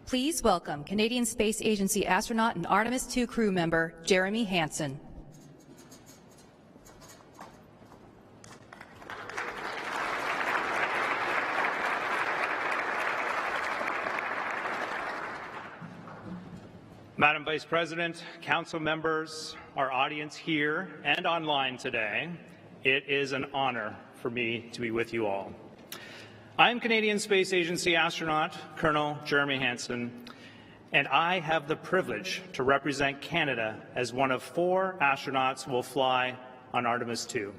Please welcome Canadian Space Agency astronaut and Artemis II crew member, Jeremy Hansen. Madam Vice President, Council members, our audience here and online today, it is an honor for me to be with you all. I'm Canadian Space Agency astronaut Colonel Jeremy Hansen, and I have the privilege to represent Canada as one of 4 astronauts who will fly on Artemis II.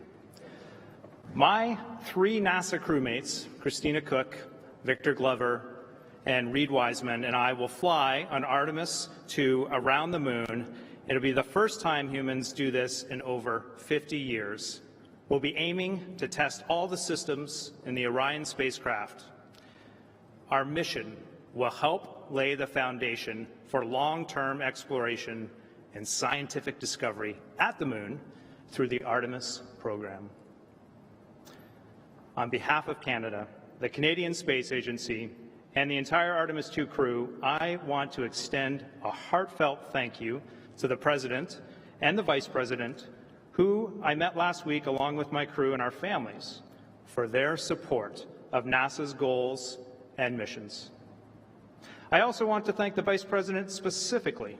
My 3 NASA crewmates, Christina Cook, Victor Glover, and Reed Wiseman, and I will fly on Artemis II around the moon. It'll be the first time humans do this in over 50 years. We'll be aiming to test all the systems in the Orion spacecraft. Our mission will help lay the foundation for long-term exploration and scientific discovery at the moon through the Artemis program. On behalf of Canada, the Canadian Space Agency, and the entire Artemis II crew, I want to extend a heartfelt thank you to the President and the Vice President, who I met last week along with my crew and our families, for their support of NASA's goals and missions. I also want to thank the Vice President specifically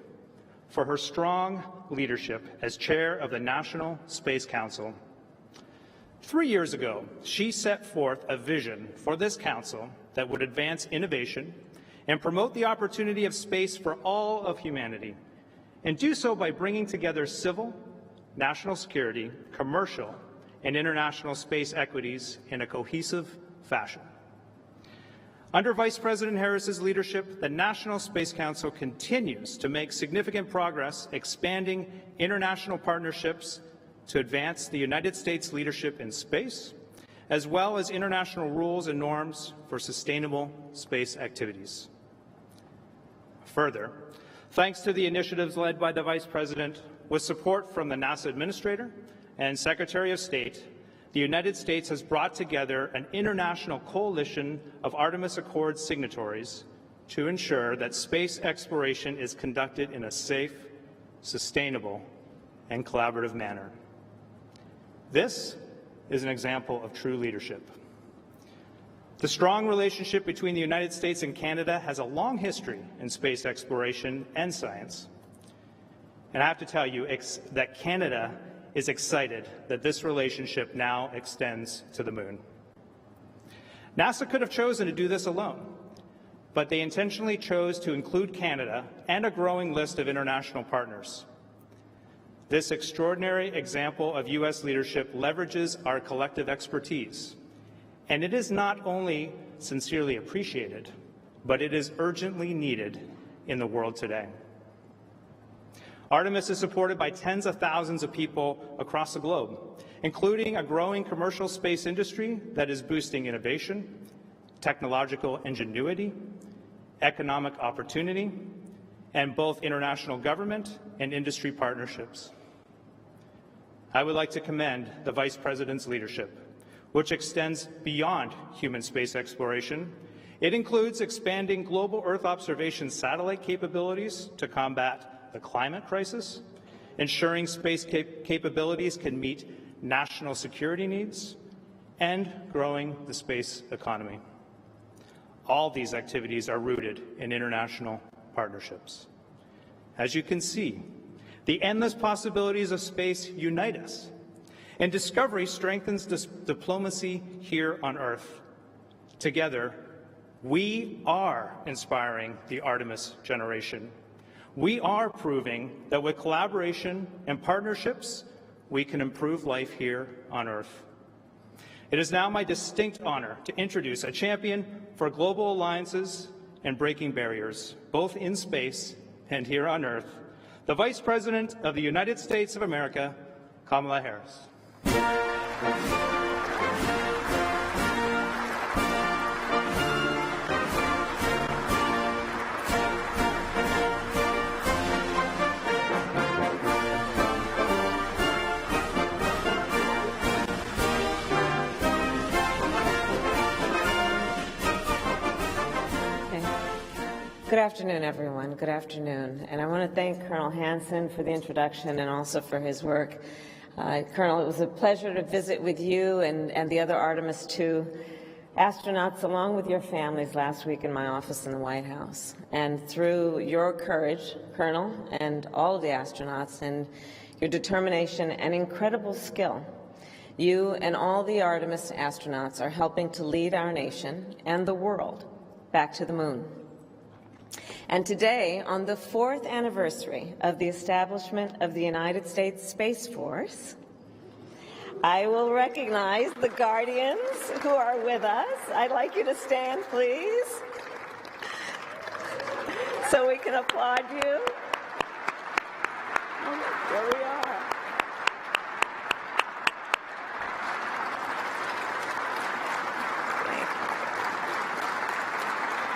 for her strong leadership as chair of the National Space Council. 3 years ago, she set forth a vision for this council that would advance innovation and promote the opportunity of space for all of humanity, and do so by bringing together civil, national security, commercial, and international space equities in a cohesive fashion. Under Vice President Harris's leadership, the National Space Council continues to make significant progress expanding international partnerships to advance the United States leadership in space, as well as international rules and norms for sustainable space activities. Further, thanks to the initiatives led by the Vice President, with support from the NASA Administrator and Secretary of State, the United States has brought together an international coalition of Artemis Accord signatories to ensure that space exploration is conducted in a safe, sustainable, and collaborative manner. This is an example of true leadership. The strong relationship between the United States and Canada has a long history in space exploration and science. And I have to tell you that Canada is excited that this relationship now extends to the moon. NASA could have chosen to do this alone, but they intentionally chose to include Canada and a growing list of international partners. This extraordinary example of U.S. leadership leverages our collective expertise, and it is not only sincerely appreciated, but it is urgently needed in the world today. Artemis is supported by tens of thousands of people across the globe, including a growing commercial space industry that is boosting innovation, technological ingenuity, economic opportunity, and both international government and industry partnerships. I would like to commend the Vice President's leadership, which extends beyond human space exploration. It includes expanding global Earth observation satellite capabilities to combat the climate crisis, ensuring space capabilities can meet national security needs, and growing the space economy. All these activities are rooted in international partnerships. As you can see, the endless possibilities of space unite us, and discovery strengthens diplomacy here on Earth. Together, we are inspiring the Artemis generation. We are proving that with collaboration and partnerships, we can improve life here on Earth. It is now my distinct honor to introduce a champion for global alliances and breaking barriers, both in space and here on Earth, the Vice President of the United States of America, Kamala Harris. Good afternoon, everyone. Good afternoon. And I want to thank Colonel Hansen for the introduction and also for his work. Colonel, it was a pleasure to visit with you and the other Artemis II astronauts along with your families last week in my office in the White House. And through your courage, Colonel, and all of the astronauts, and your determination and incredible skill, you and all the Artemis astronauts are helping to lead our nation and the world back to the moon. And today, on the 4th anniversary of the establishment of the United States Space Force, I will recognize the Guardians who are with us. I'd like you to stand, please, so we can applaud you. Oh, there we are.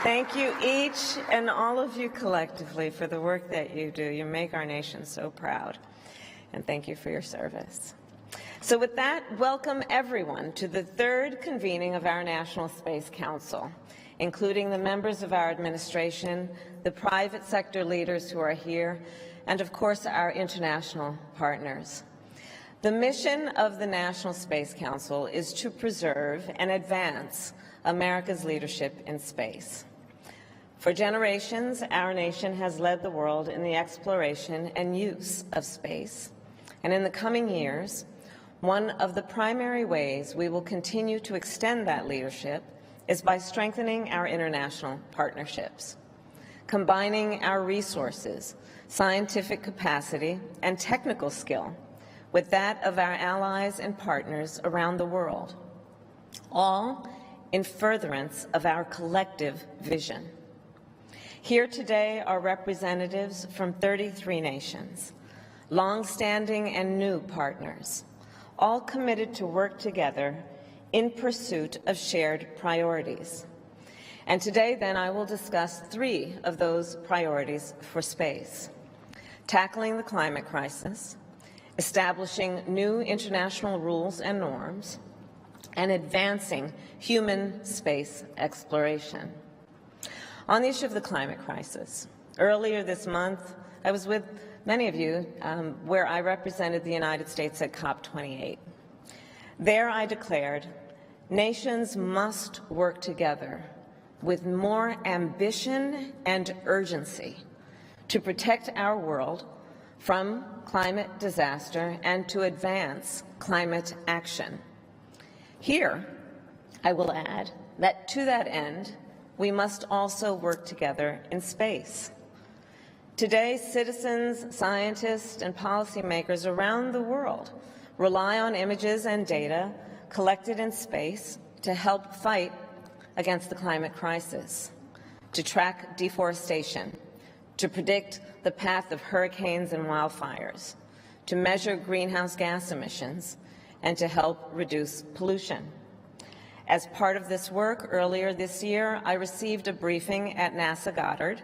Thank you each and all of you collectively for the work that you do. You make our nation so proud. And thank you for your service. So with that, welcome everyone to the 3rd convening of our National Space Council, including the members of our administration, the private sector leaders who are here, and of course our international partners. The mission of the National Space Council is to preserve and advance America's leadership in space. For generations, our nation has led the world in the exploration and use of space. And in the coming years, one of the primary ways we will continue to extend that leadership is by strengthening our international partnerships, combining our resources, scientific capacity, and technical skill with that of our allies and partners around the world, all in furtherance of our collective vision. Here today are representatives from 33 nations, long-standing and new partners, all committed to work together in pursuit of shared priorities. And today, then, I will discuss 3 of those priorities for space: tackling the climate crisis, establishing new international rules and norms, and advancing human space exploration. On the issue of the climate crisis, earlier this month, I was with many of you where I represented the United States at COP28. There I declared, nations must work together with more ambition and urgency to protect our world from climate disaster and to advance climate action. Here, I will add that to that end, we must also work together in space. Today, citizens, scientists, and policymakers around the world rely on images and data collected in space to help fight against the climate crisis, to track deforestation, to predict the path of hurricanes and wildfires, to measure greenhouse gas emissions, and to help reduce pollution. As part of this work, earlier this year, I received a briefing at NASA Goddard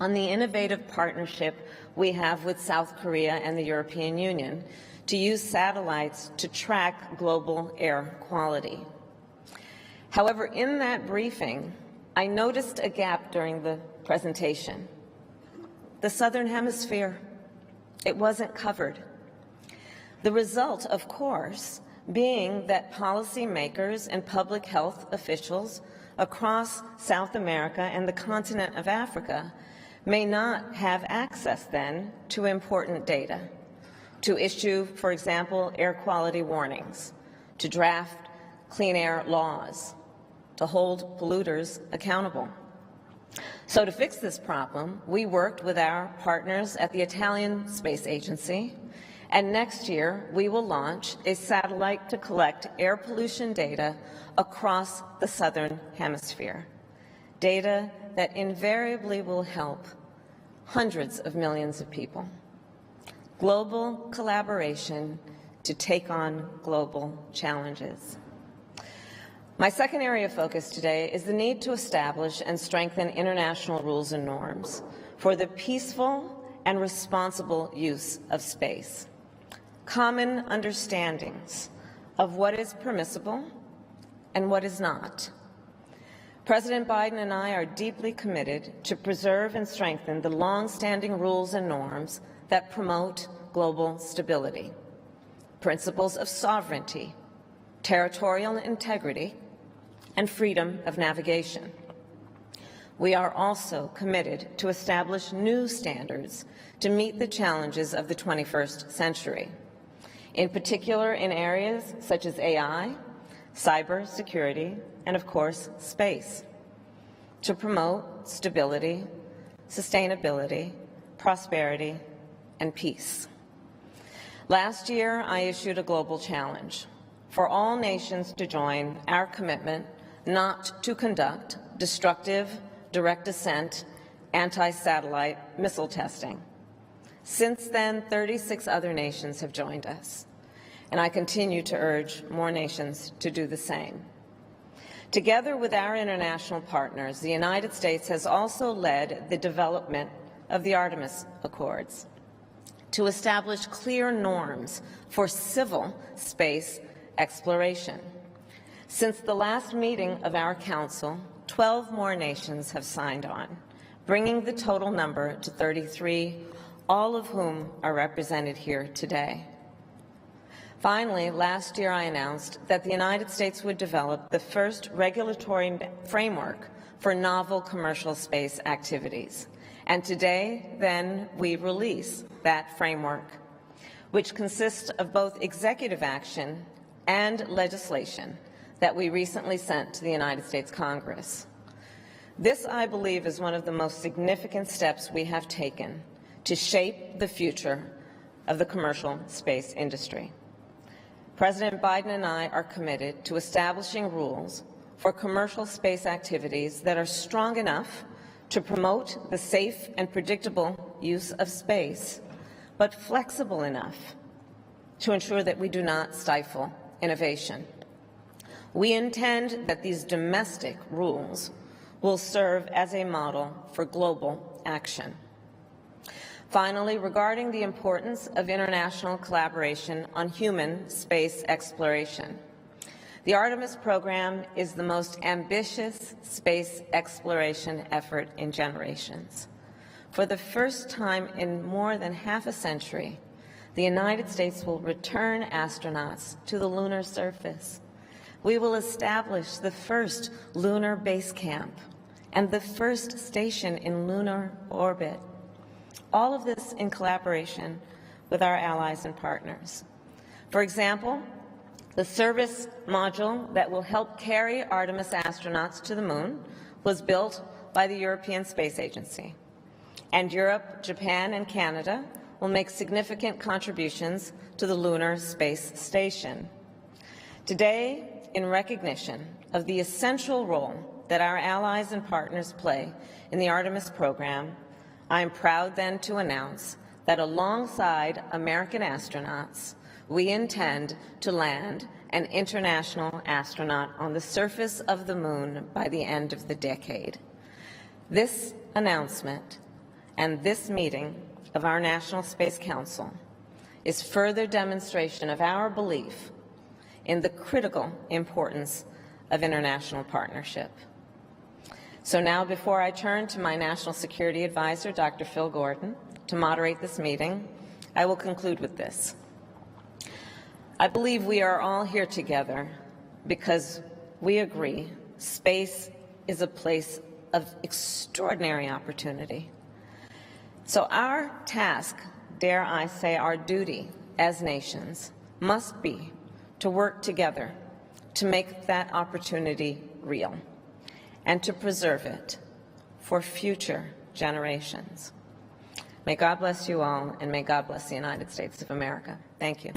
on the innovative partnership we have with South Korea and the European Union to use satellites to track global air quality. However, in that briefing, I noticed a gap during the presentation. The Southern Hemisphere, it wasn't covered. The result, of course, being that policymakers and public health officials across South America and the continent of Africa may not have access then to important data, to issue, for example, air quality warnings, to draft clean air laws, to hold polluters accountable. So to fix this problem, we worked with our partners at the Italian Space Agency, and next year we will launch a satellite to collect air pollution data across the Southern Hemisphere, data that invariably will help hundreds of millions of people. Global collaboration to take on global challenges. My second area of focus today is the need to establish and strengthen international rules and norms for the peaceful and responsible use of space. Common understandings of what is permissible and what is not. President Biden and I are deeply committed to preserve and strengthen the long-standing rules and norms that promote global stability, principles of sovereignty, territorial integrity, and freedom of navigation. We are also committed to establish new standards to meet the challenges of the 21st century, in particular in areas such as AI, cybersecurity, and of course, space, to promote stability, sustainability, prosperity, and peace. Last year, I issued a global challenge for all nations to join our commitment not to conduct destructive, direct ascent, anti-satellite missile testing. Since then, 36 other nations have joined us, and I continue to urge more nations to do the same. Together with our international partners, the United States has also led the development of the Artemis Accords to establish clear norms for civil space exploration. Since the last meeting of our Council, 12 more nations have signed on, bringing the total number to 33, all of whom are represented here today. Finally, last year I announced that the United States would develop the first regulatory framework for novel commercial space activities. And today, then, we release that framework, which consists of both executive action and legislation that we recently sent to the United States Congress. This, I believe, is one of the most significant steps we have taken to shape the future of the commercial space industry. President Biden and I are committed to establishing rules for commercial space activities that are strong enough to promote the safe and predictable use of space, but flexible enough to ensure that we do not stifle innovation. We intend that these domestic rules will serve as a model for global action. Finally, regarding the importance of international collaboration on human space exploration, the Artemis program is the most ambitious space exploration effort in generations. For the first time in more than half a century, the United States will return astronauts to the lunar surface. We will establish the first lunar base camp and the first station in lunar orbit. All of this in collaboration with our allies and partners. For example, the service module that will help carry Artemis astronauts to the moon was built by the European Space Agency. And Europe, Japan, and Canada will make significant contributions to the Lunar Space Station. Today, in recognition of the essential role that our allies and partners play in the Artemis program, I am proud then to announce that alongside American astronauts, we intend to land an international astronaut on the surface of the moon by the end of the decade. This announcement and this meeting of our National Space Council is further demonstration of our belief in the critical importance of international partnership. So now, before I turn to my National Security Advisor, Dr. Phil Gordon, to moderate this meeting, I will conclude with this. I believe we are all here together because we agree space is a place of extraordinary opportunity. So our task, dare I say our duty as nations, must be to work together to make that opportunity real and to preserve it for future generations. May God bless you all, and may God bless the United States of America. Thank you.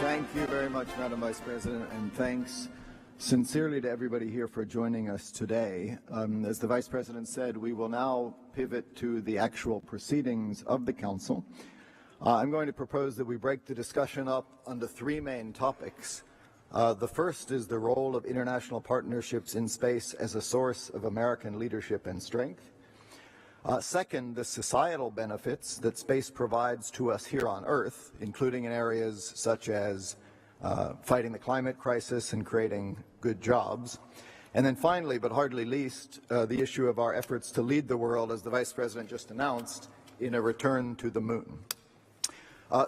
Thank you very much, Madam Vice President, and thanks sincerely to everybody here for joining us today. As the Vice President said, we will now pivot to the actual proceedings of the Council. I'm going to propose that we break the discussion up onto three main topics. The first is the role of international partnerships in space as a source of American leadership and strength. Second, the societal benefits that space provides to us here on Earth, including in areas such as fighting the climate crisis and creating good jobs. And then finally, but hardly least, the issue of our efforts to lead the world, as the Vice President just announced, in a return to the moon.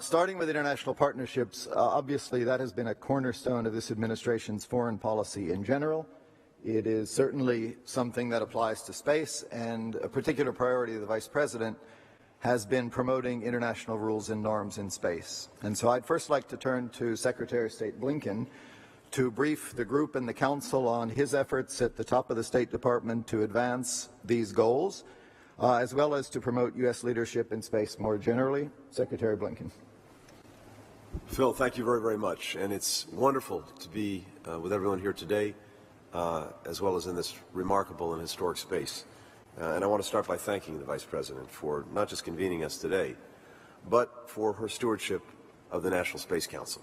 Starting with international partnerships, obviously that has been a cornerstone of this administration's foreign policy in general. It is certainly something that applies to space, and a particular priority of the Vice President has been promoting international rules and norms in space. And so I'd first like to turn to Secretary of State Blinken to brief the group and the Council on his efforts at the top of the State Department to advance these goals, as well as to promote U.S. leadership in space more generally. Secretary Blinken. Phil, thank you very, very much. And it's wonderful to be with everyone here today, as well as in this remarkable and historic space. And I want to start by thanking the Vice President for not just convening us today, but for her stewardship of the National Space Council.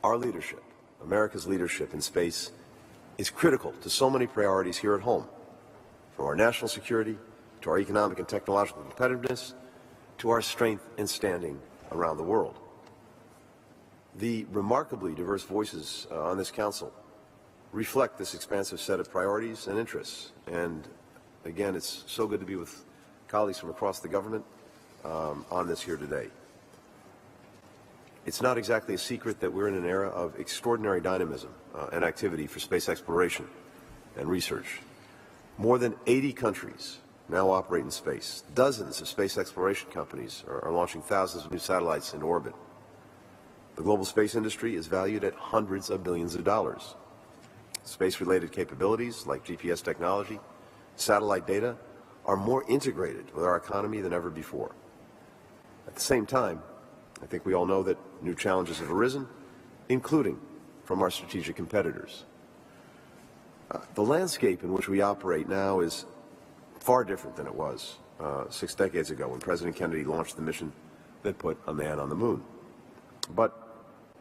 Our leadership, America's leadership in space, is critical to so many priorities here at home, from our national security to our economic and technological competitiveness to our strength and standing around the world. The remarkably diverse voices on this Council reflect this expansive set of priorities and interests. And again, it's so good to be with colleagues from across the government on this here today. It's not exactly a secret that we're in an era of extraordinary dynamism and activity for space exploration and research. More than 80 countries now operate in space. Dozens of space exploration companies are launching thousands of new satellites into orbit. The global space industry is valued at hundreds of billions of dollars. Space-related capabilities like GPS technology, satellite data, are more integrated with our economy than ever before. At the same time, I think we all know that new challenges have arisen, including from our strategic competitors. The landscape in which we operate now is far different than it was 6 decades ago when President Kennedy launched the mission that put a man on the moon. But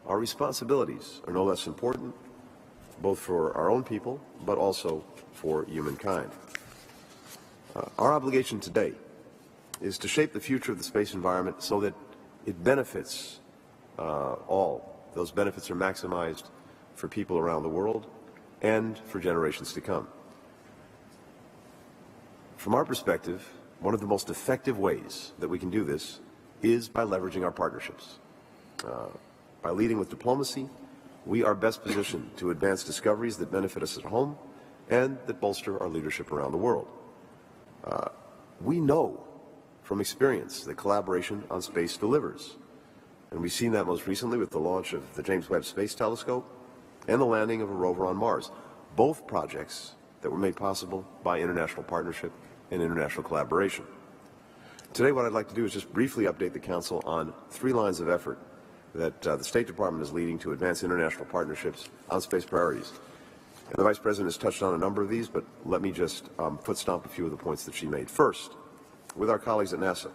our responsibilities are no less important, both for our own people, but also for humankind. Our obligation today is to shape the future of the space environment so that it benefits all. Those benefits are maximized for people around the world and for generations to come. From our perspective, one of the most effective ways that we can do this is by leveraging our partnerships. By leading with diplomacy, we are best positioned to advance discoveries that benefit us at home and that bolster our leadership around the world. We know from experience that collaboration on space delivers. And we've seen that most recently with the launch of the James Webb Space Telescope and the landing of a rover on Mars, both projects that were made possible by international partnership and international collaboration. Today, what I'd like to do is just briefly update the Council on 3 lines of effort that the State Department is leading to advance international partnerships on space priorities. And the Vice President has touched on a number of these, but let me just foot stomp a few of the points that she made. First, with our colleagues at NASA,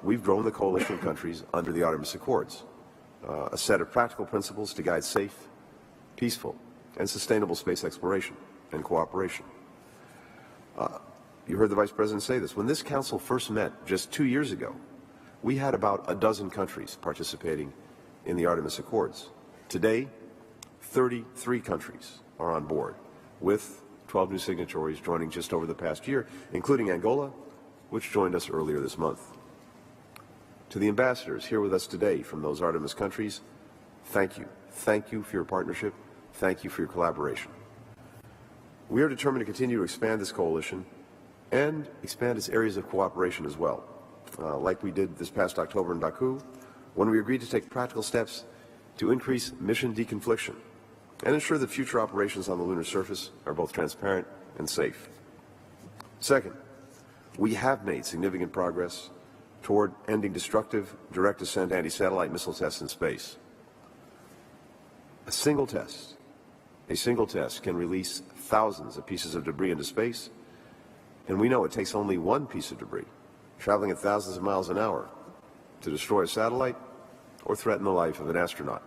we've grown the coalition of countries under the Artemis Accords, a set of practical principles to guide safe, peaceful, and sustainable space exploration and cooperation. You heard the Vice President say this. When this Council first met just 2 years ago, we had about a dozen countries participating in the Artemis Accords. Today, 33 countries are on board, with 12 new signatories joining just over the past year, including Angola, which joined us earlier this month. To the ambassadors here with us today from those Artemis countries, thank you. Thank you for your partnership. Thank you for your collaboration. We are determined to continue to expand this coalition and expand its areas of cooperation as well, like we did this past October in Baku, when we agreed to take practical steps to increase mission deconfliction and ensure that future operations on the lunar surface are both transparent and safe. Second, we have made significant progress toward ending destructive direct ascent anti-satellite missile tests in space. A single test can release thousands of pieces of debris into space, and we know it takes only one piece of debris, traveling at thousands of miles an hour, to destroy a satellite or threaten the life of an astronaut.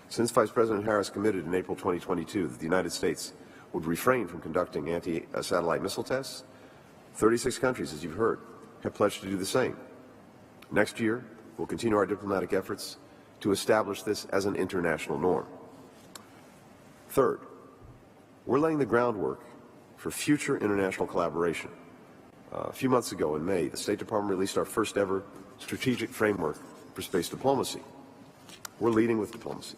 Since Vice President Harris committed in April 2022 that the United States would refrain from conducting anti-satellite missile tests, 36 countries, as you've heard, have pledged to do the same. Next year, we'll continue our diplomatic efforts to establish this as an international norm. Third, we're laying the groundwork for future international collaboration. A few months ago in May, the State Department released our first ever strategic framework for space diplomacy. We're leading with diplomacy,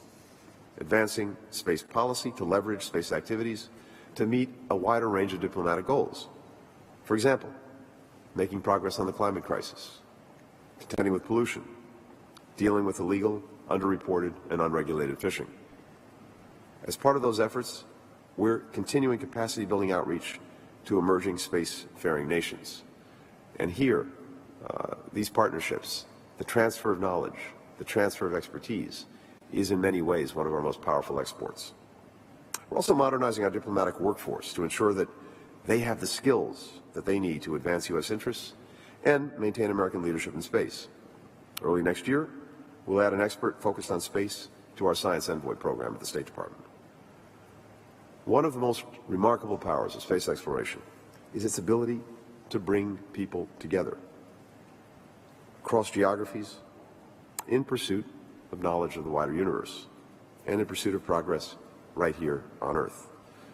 advancing space policy to leverage space activities to meet a wider range of diplomatic goals. For example, making progress on the climate crisis, contending with pollution, dealing with illegal, underreported, and unregulated fishing. As part of those efforts, we're continuing capacity building outreach to emerging spacefaring nations. And here, these partnerships, the transfer of knowledge, the transfer of expertise, is in many ways one of our most powerful exports. We're also modernizing our diplomatic workforce to ensure that they have the skills that they need to advance U.S. interests and maintain American leadership in space. Early next year, we'll add an expert focused on space to our Science Envoy program at the State Department. One of the most remarkable powers of space exploration is its ability to bring people together across geographies in pursuit of knowledge of the wider universe and in pursuit of progress right here on Earth.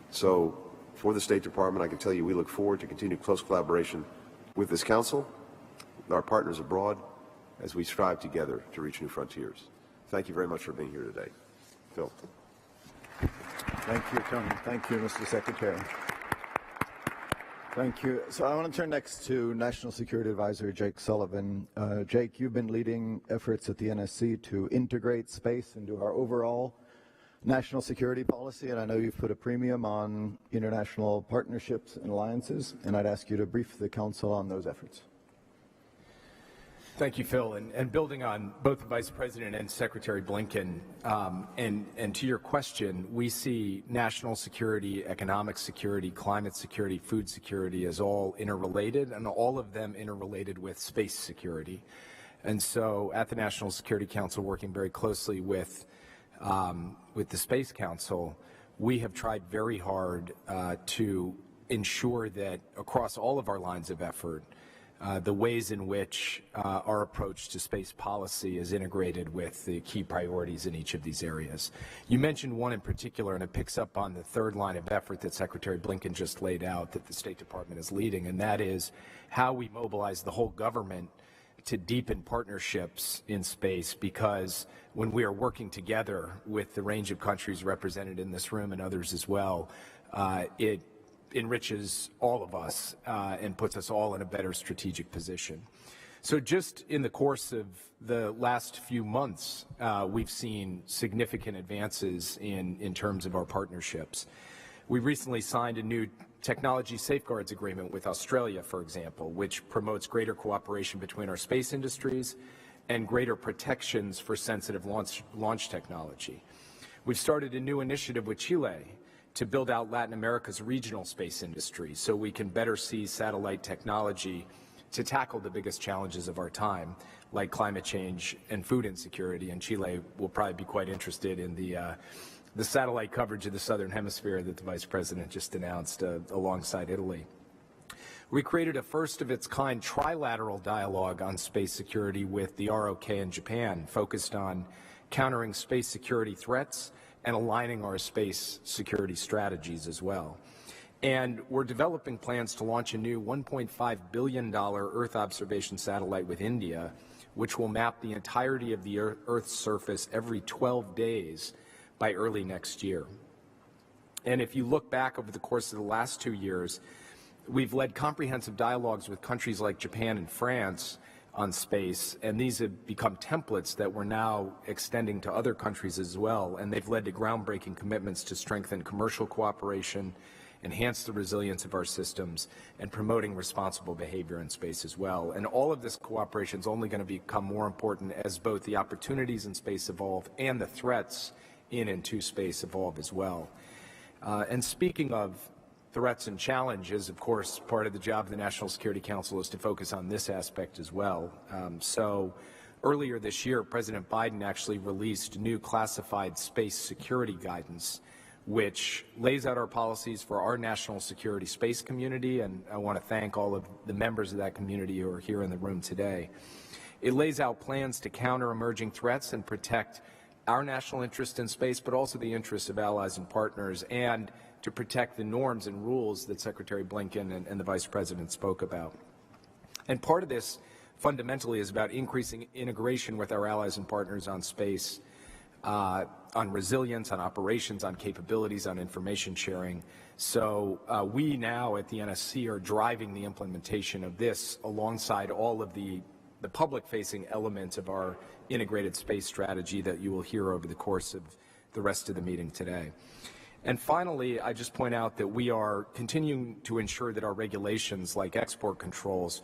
So for the State Department, I can tell you we look forward to continued close collaboration with this Council, with our partners abroad, as we strive together to reach new frontiers. Thank you very much for being here today. Phil. Thank you, Tony. Thank you, Mr. Secretary. Thank you. So I want to turn next to National Security Advisor Jake Sullivan. Jake, you've been leading efforts at the NSC to integrate space into our overall national security policy, and I know you've put a premium on international partnerships and alliances, and I'd ask you to brief the Council on those efforts. Thank you, Phil. And building on both Vice President and Secretary Blinken, and to your question, we see national security, economic security, climate security, food security as all interrelated, and all of them interrelated with space security. And so at the National Security Council, working very closely with the Space Council, we have tried very hard to ensure that across all of our lines of effort, the ways in which our approach to space policy is integrated with the key priorities in each of these areas. You mentioned one in particular, and it picks up on the third line of effort that Secretary Blinken just laid out that the State Department is leading, and that is how we mobilize the whole government to deepen partnerships in space, because when we are working together with the range of countries represented in this room and others as well, it enriches all of us and puts us all in a better strategic position. So just in the course of the last few months, we've seen significant advances in terms of our partnerships. We recently signed a new technology safeguards agreement with Australia, for example, which promotes greater cooperation between our space industries and greater protections for sensitive launch technology. We've started a new initiative with Chile to build out Latin America's regional space industry so we can better seize satellite technology to tackle the biggest challenges of our time, like climate change and food insecurity. And Chile will probably be quite interested in the satellite coverage of the Southern Hemisphere that the Vice President just announced alongside Italy. We created a first-of-its-kind trilateral dialogue on space security with the ROK in Japan, focused on countering space security threats and aligning our space security strategies as well. And we're developing plans to launch a new $1.5 billion Earth observation satellite with India, which will map the entirety of the Earth's surface every 12 days by early next year. And if you look back over the course of the last 2 years, we've led comprehensive dialogues with countries like Japan and France on space, and these have become templates that we're now extending to other countries as well, and they've led to groundbreaking commitments to strengthen commercial cooperation, enhance the resilience of our systems, and promoting responsible behavior in space as well. And all of this cooperation is only going to become more important as both the opportunities in space evolve and the threats in and to space evolve as well. And speaking of threats and challenges, of course, part of the job of the National Security Council is to focus on this aspect as well. So earlier this year, President Biden actually released new classified space security guidance, which lays out our policies for our national security space community, and I want to thank all of the members of that community who are here in the room today. It lays out plans to counter emerging threats and protect our national interest in space, but also the interests of allies and partners, and to protect the norms and rules that Secretary Blinken and the Vice President spoke about. And part of this fundamentally is about increasing integration with our allies and partners on space, on resilience, on operations, on capabilities, on information sharing. So we now at the NSC are driving the implementation of this alongside all of the public-facing elements of our integrated space strategy that you will hear over the course of the rest of the meeting today. And finally, I just point out that we are continuing to ensure that our regulations like export controls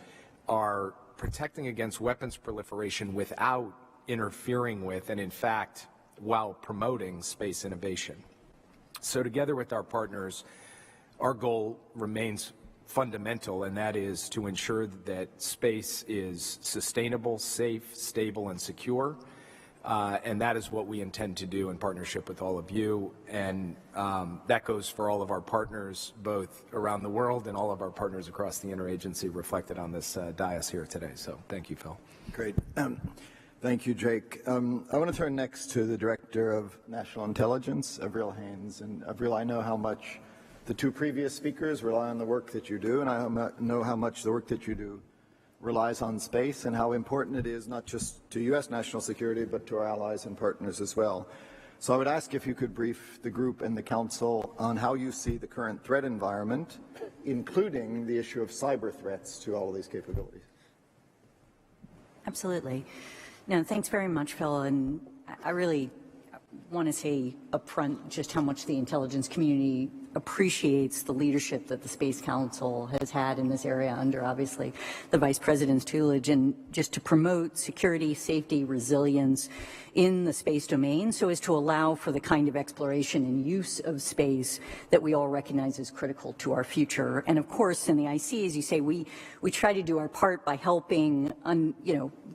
are protecting against weapons proliferation without interfering with, and in fact, while promoting space innovation. So together with our partners, our goal remains fundamental, and that is to ensure that space is sustainable, safe, stable, and secure. And that is what we intend to do in partnership with all of you. And that goes for all of our partners, both around the world and all of our partners across the interagency reflected on this dais here today. So thank you, Phil. Great. Thank you, Jake. I want to turn next to the Director of National Intelligence, Avril Haines. And Avril, I know how much the two previous speakers rely on the work that you do, and I know how much the work that you do relies on space and how important it is not just to U.S. national security, but to our allies and partners as well. So I would ask if you could brief the group and the Council on how you see the current threat environment, including the issue of cyber threats to all of these capabilities. Absolutely. No, thanks very much, Phil. And I really want to say upfront just how much the intelligence community appreciates the leadership that the Space Council has had in this area under, obviously, the Vice President's tutelage, and just to promote security, safety, resilience in the space domain so as to allow for the kind of exploration and use of space that we all recognize is critical to our future. And of course, in the IC, as you say, we try to do our part by helping,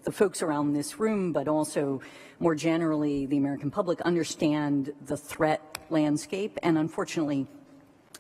the folks around this room, but also more generally the American public understand the threat landscape, and unfortunately,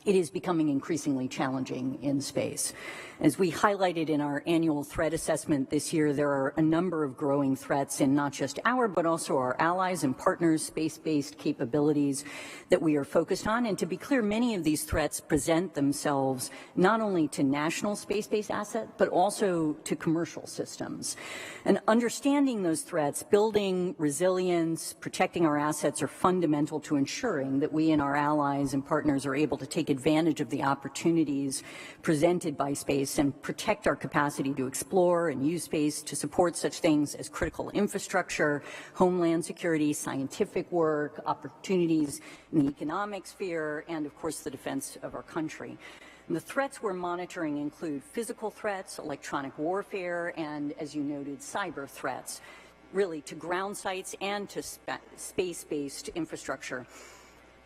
it is becoming increasingly challenging in space. As we highlighted in our annual threat assessment this year, there are a number of growing threats in not just our, but also our allies and partners' space-based capabilities that we are focused on. And to be clear, many of these threats present themselves not only to national space-based assets, but also to commercial systems. And understanding those threats, building resilience, protecting our assets are fundamental to ensuring that we and our allies and partners are able to take advantage of the opportunities presented by space and protect our capacity to explore and use space to support such things as critical infrastructure, homeland security, scientific work, opportunities in the economic sphere, and of course the defense of our country. And the threats we're monitoring include physical threats, electronic warfare, and, as you noted, cyber threats, really to ground sites and to space-based infrastructure.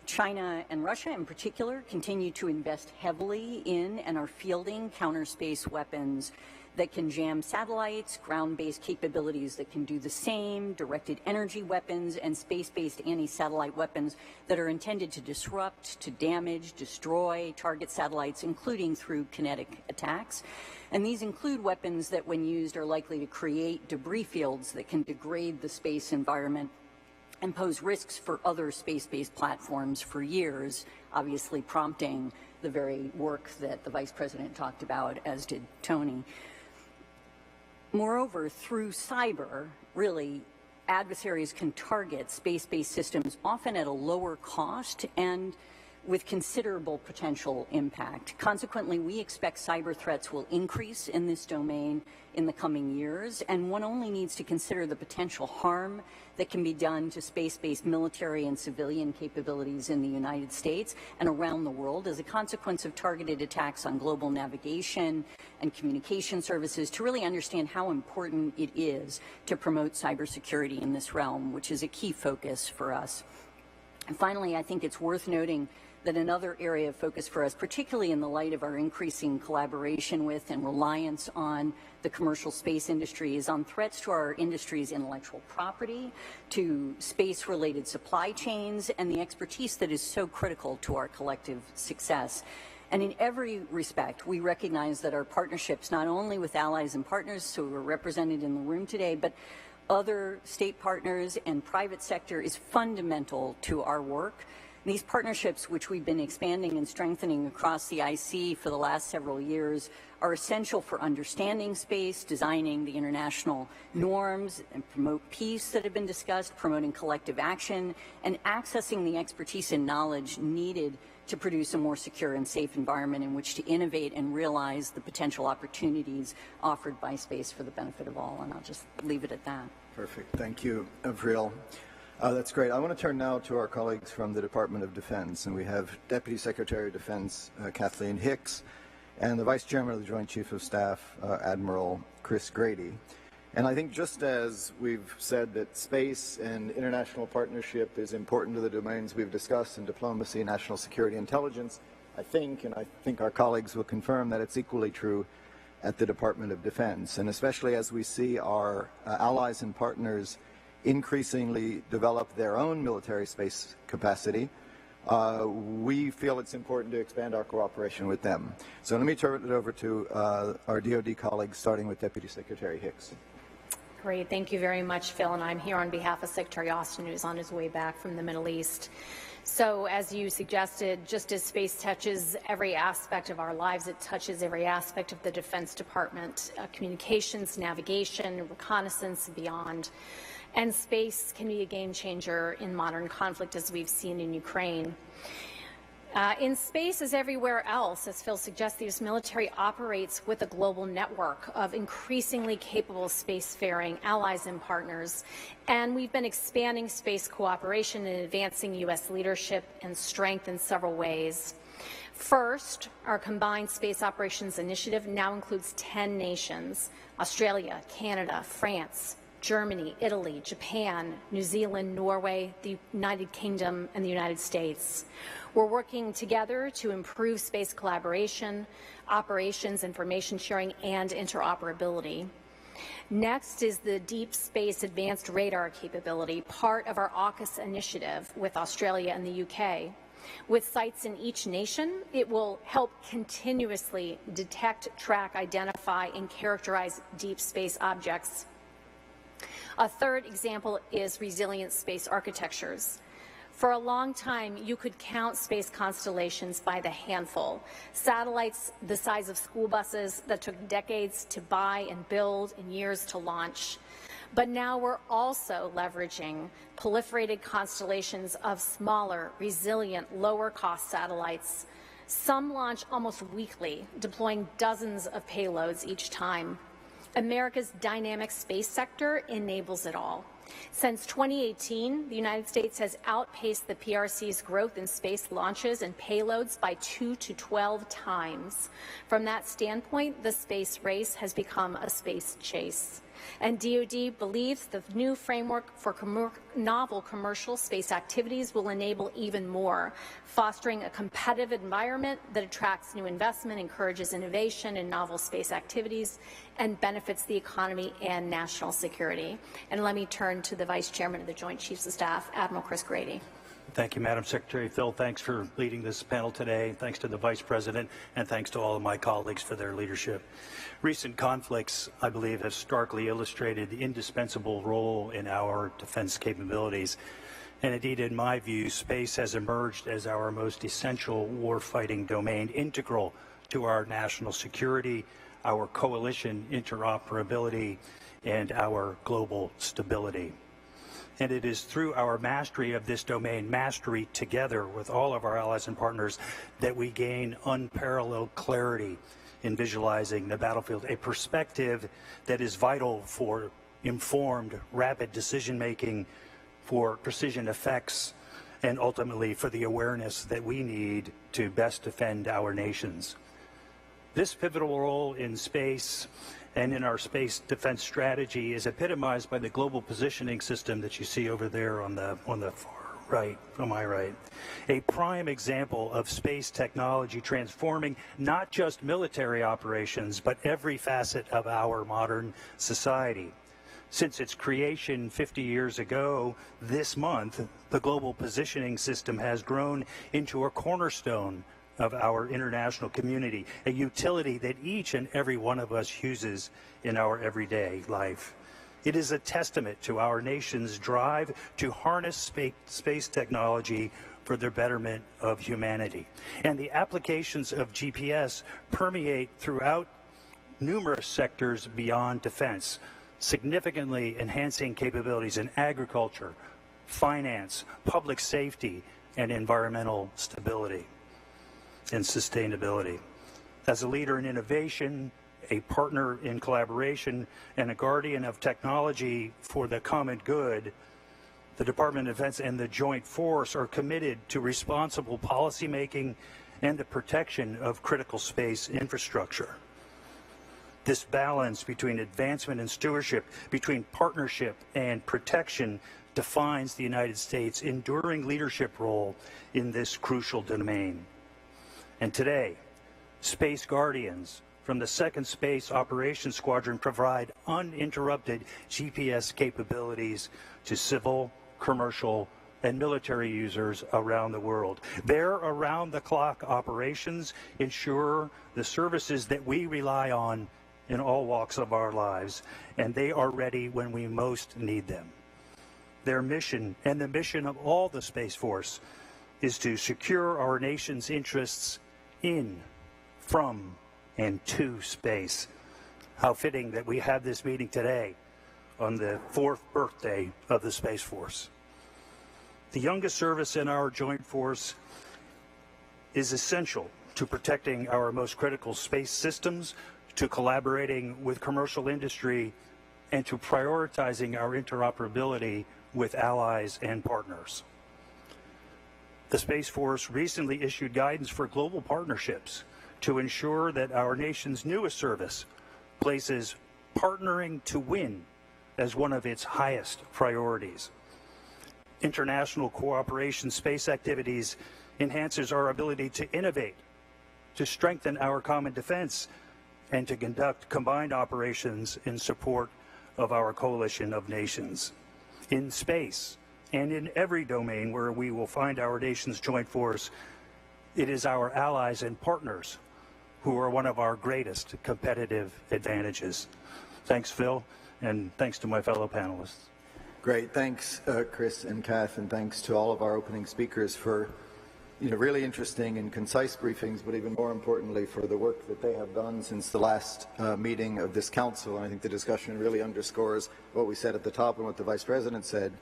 China and Russia in particular continue to invest heavily in and are fielding counter-space weapons that can jam satellites, ground-based capabilities that can do the same, directed energy weapons, and space-based anti-satellite weapons that are intended to disrupt, to damage, destroy, target satellites, including through kinetic attacks. And these include weapons that, when used, are likely to create debris fields that can degrade the space environment and pose risks for other space-based platforms for years, obviously prompting the very work that the Vice President talked about, as did Tony. Moreover, through cyber, really, adversaries can target space-based systems often at a lower cost and with considerable potential impact. Consequently, we expect cyber threats will increase in this domain in the coming years, and one only needs to consider the potential harm that can be done to space-based military and civilian capabilities in the United States and around the world as a consequence of targeted attacks on global navigation and communication services, to really understand how important it is to promote cybersecurity in this realm, which is a key focus for us. And finally, I think it's worth noting that another area of focus for us, particularly in the light of our increasing collaboration with and reliance on the commercial space industry, is on threats to our industry's intellectual property, to space-related supply chains, and the expertise that is so critical to our collective success. And in every respect, we recognize that our partnerships, not only with allies and partners who are represented in the room today, but other state partners and private sector, is fundamental to our work. These partnerships, which we've been expanding and strengthening across the IC for the last several years, are essential for understanding space, designing the international norms, and promote peace that have been discussed, promoting collective action, and accessing the expertise and knowledge needed to produce a more secure and safe environment in which to innovate and realize the potential opportunities offered by space for the benefit of all. And I'll just leave it at that. Perfect. Thank you, Avril. That's great. I want to turn now to our colleagues from the Department of Defense, and we have Deputy Secretary of Defense Kathleen Hicks and the Vice Chairman of the Joint Chief of Staff, Admiral Chris Grady. And I think just as we've said that space and international partnership is important to the domains we've discussed in diplomacy, national security, intelligence, I think our colleagues will confirm that it's equally true at the Department of Defense, and especially as we see our allies and partners increasingly develop their own military space capacity, we feel it's important to expand our cooperation with them. So let me turn it over to our DoD colleagues, starting with Deputy Secretary Hicks. Great. Thank you very much, Phil. And I'm here on behalf of Secretary Austin, who's on his way back from the Middle East. So as you suggested, just as space touches every aspect of our lives, it touches every aspect of the Defense Department, communications, navigation, reconnaissance, and beyond. And space can be a game changer in modern conflict, as we've seen in Ukraine. In space, as everywhere else, as Phil suggests, this military operates with a global network of increasingly capable spacefaring allies and partners. And we've been expanding space cooperation and advancing U.S. leadership and strength in several ways. First, our Combined Space Operations Initiative now includes 10 nations: Australia, Canada, France, Germany, Italy, Japan, New Zealand, Norway, the United Kingdom, and the United States. We're working together to improve space collaboration, operations, information sharing, and interoperability. Next is the Deep Space Advanced Radar capability, part of our AUKUS initiative with Australia and the UK. With sites in each nation, it will help continuously detect, track, identify, and characterize deep space objects. A third example is resilient space architectures. For a long time, you could count space constellations by the handful. Satellites the size of school buses that took decades to buy and build and years to launch. But now we're also leveraging proliferated constellations of smaller, resilient, lower-cost satellites. Some launch almost weekly, deploying dozens of payloads each time. America's dynamic space sector enables it all. Since 2018, the United States has outpaced the PRC's growth in space launches and payloads by 2 to 12 times. From that standpoint, the space race has become a space chase. And DoD believes the new framework for novel commercial space activities will enable even more, fostering a competitive environment that attracts new investment, encourages innovation in novel space activities, and benefits the economy and national security. And let me turn to the Vice Chairman of the Joint Chiefs of Staff, Admiral Chris Grady. Thank you, Madam Secretary. Phil, thanks for leading this panel today. Thanks to the Vice President, and thanks to all of my colleagues for their leadership. Recent conflicts, I believe, have starkly illustrated the indispensable role in our defense capabilities. And indeed, in my view, space has emerged as our most essential warfighting domain, integral to our national security, our coalition interoperability, and our global stability. And it is through our mastery of this domain, mastery together with all of our allies and partners, that we gain unparalleled clarity in visualizing the battlefield, a perspective that is vital for informed, rapid decision-making, for precision effects, and ultimately for the awareness that we need to best defend our nations. This pivotal role in space and in our space defense strategy is epitomized by the global positioning system that you see over there on the far right, am I right? A prime example of space technology transforming not just military operations, but every facet of our modern society. Since its creation 50 years ago this month, the Global Positioning System has grown into a cornerstone of our international community, a utility that each and every one of us uses in our everyday life. It is a testament to our nation's drive to harness space technology for the betterment of humanity. And the applications of GPS permeate throughout numerous sectors beyond defense, significantly enhancing capabilities in agriculture, finance, public safety, and environmental stability and sustainability. As a leader in innovation, a partner in collaboration, and a guardian of technology for the common good, the Department of Defense and the Joint Force are committed to responsible policymaking and the protection of critical space infrastructure. This balance between advancement and stewardship, between partnership and protection, defines the United States' enduring leadership role in this crucial domain. And today, Space Guardians from the 2nd Space Operations Squadron provide uninterrupted GPS capabilities to civil, commercial, and military users around the world. Their around-the-clock operations ensure the services that we rely on in all walks of our lives, and they are ready when we most need them. Their mission, and the mission of all the Space Force, is to secure our nation's interests in, from, and to space. How fitting that we have this meeting today on the 4th birthday of the Space Force. The youngest service in our joint force is essential to protecting our most critical space systems, to collaborating with commercial industry, and to prioritizing our interoperability with allies and partners. The Space Force recently issued guidance for global partnerships to ensure that our nation's newest service places partnering to win as one of its highest priorities. International cooperation space activities enhances our ability to innovate, to strengthen our common defense, and to conduct combined operations in support of our coalition of nations. In space and in every domain where we will find our nation's joint force, it is our allies and partners who are one of our greatest competitive advantages. Thanks, Phil, and thanks to my fellow panelists. Great. Thanks, Chris and Kath, and thanks to all of our opening speakers for really interesting and concise briefings, but even more importantly for the work that they have done since the last meeting of this council. And I think the discussion really underscores what we said at the top and what the Vice President said,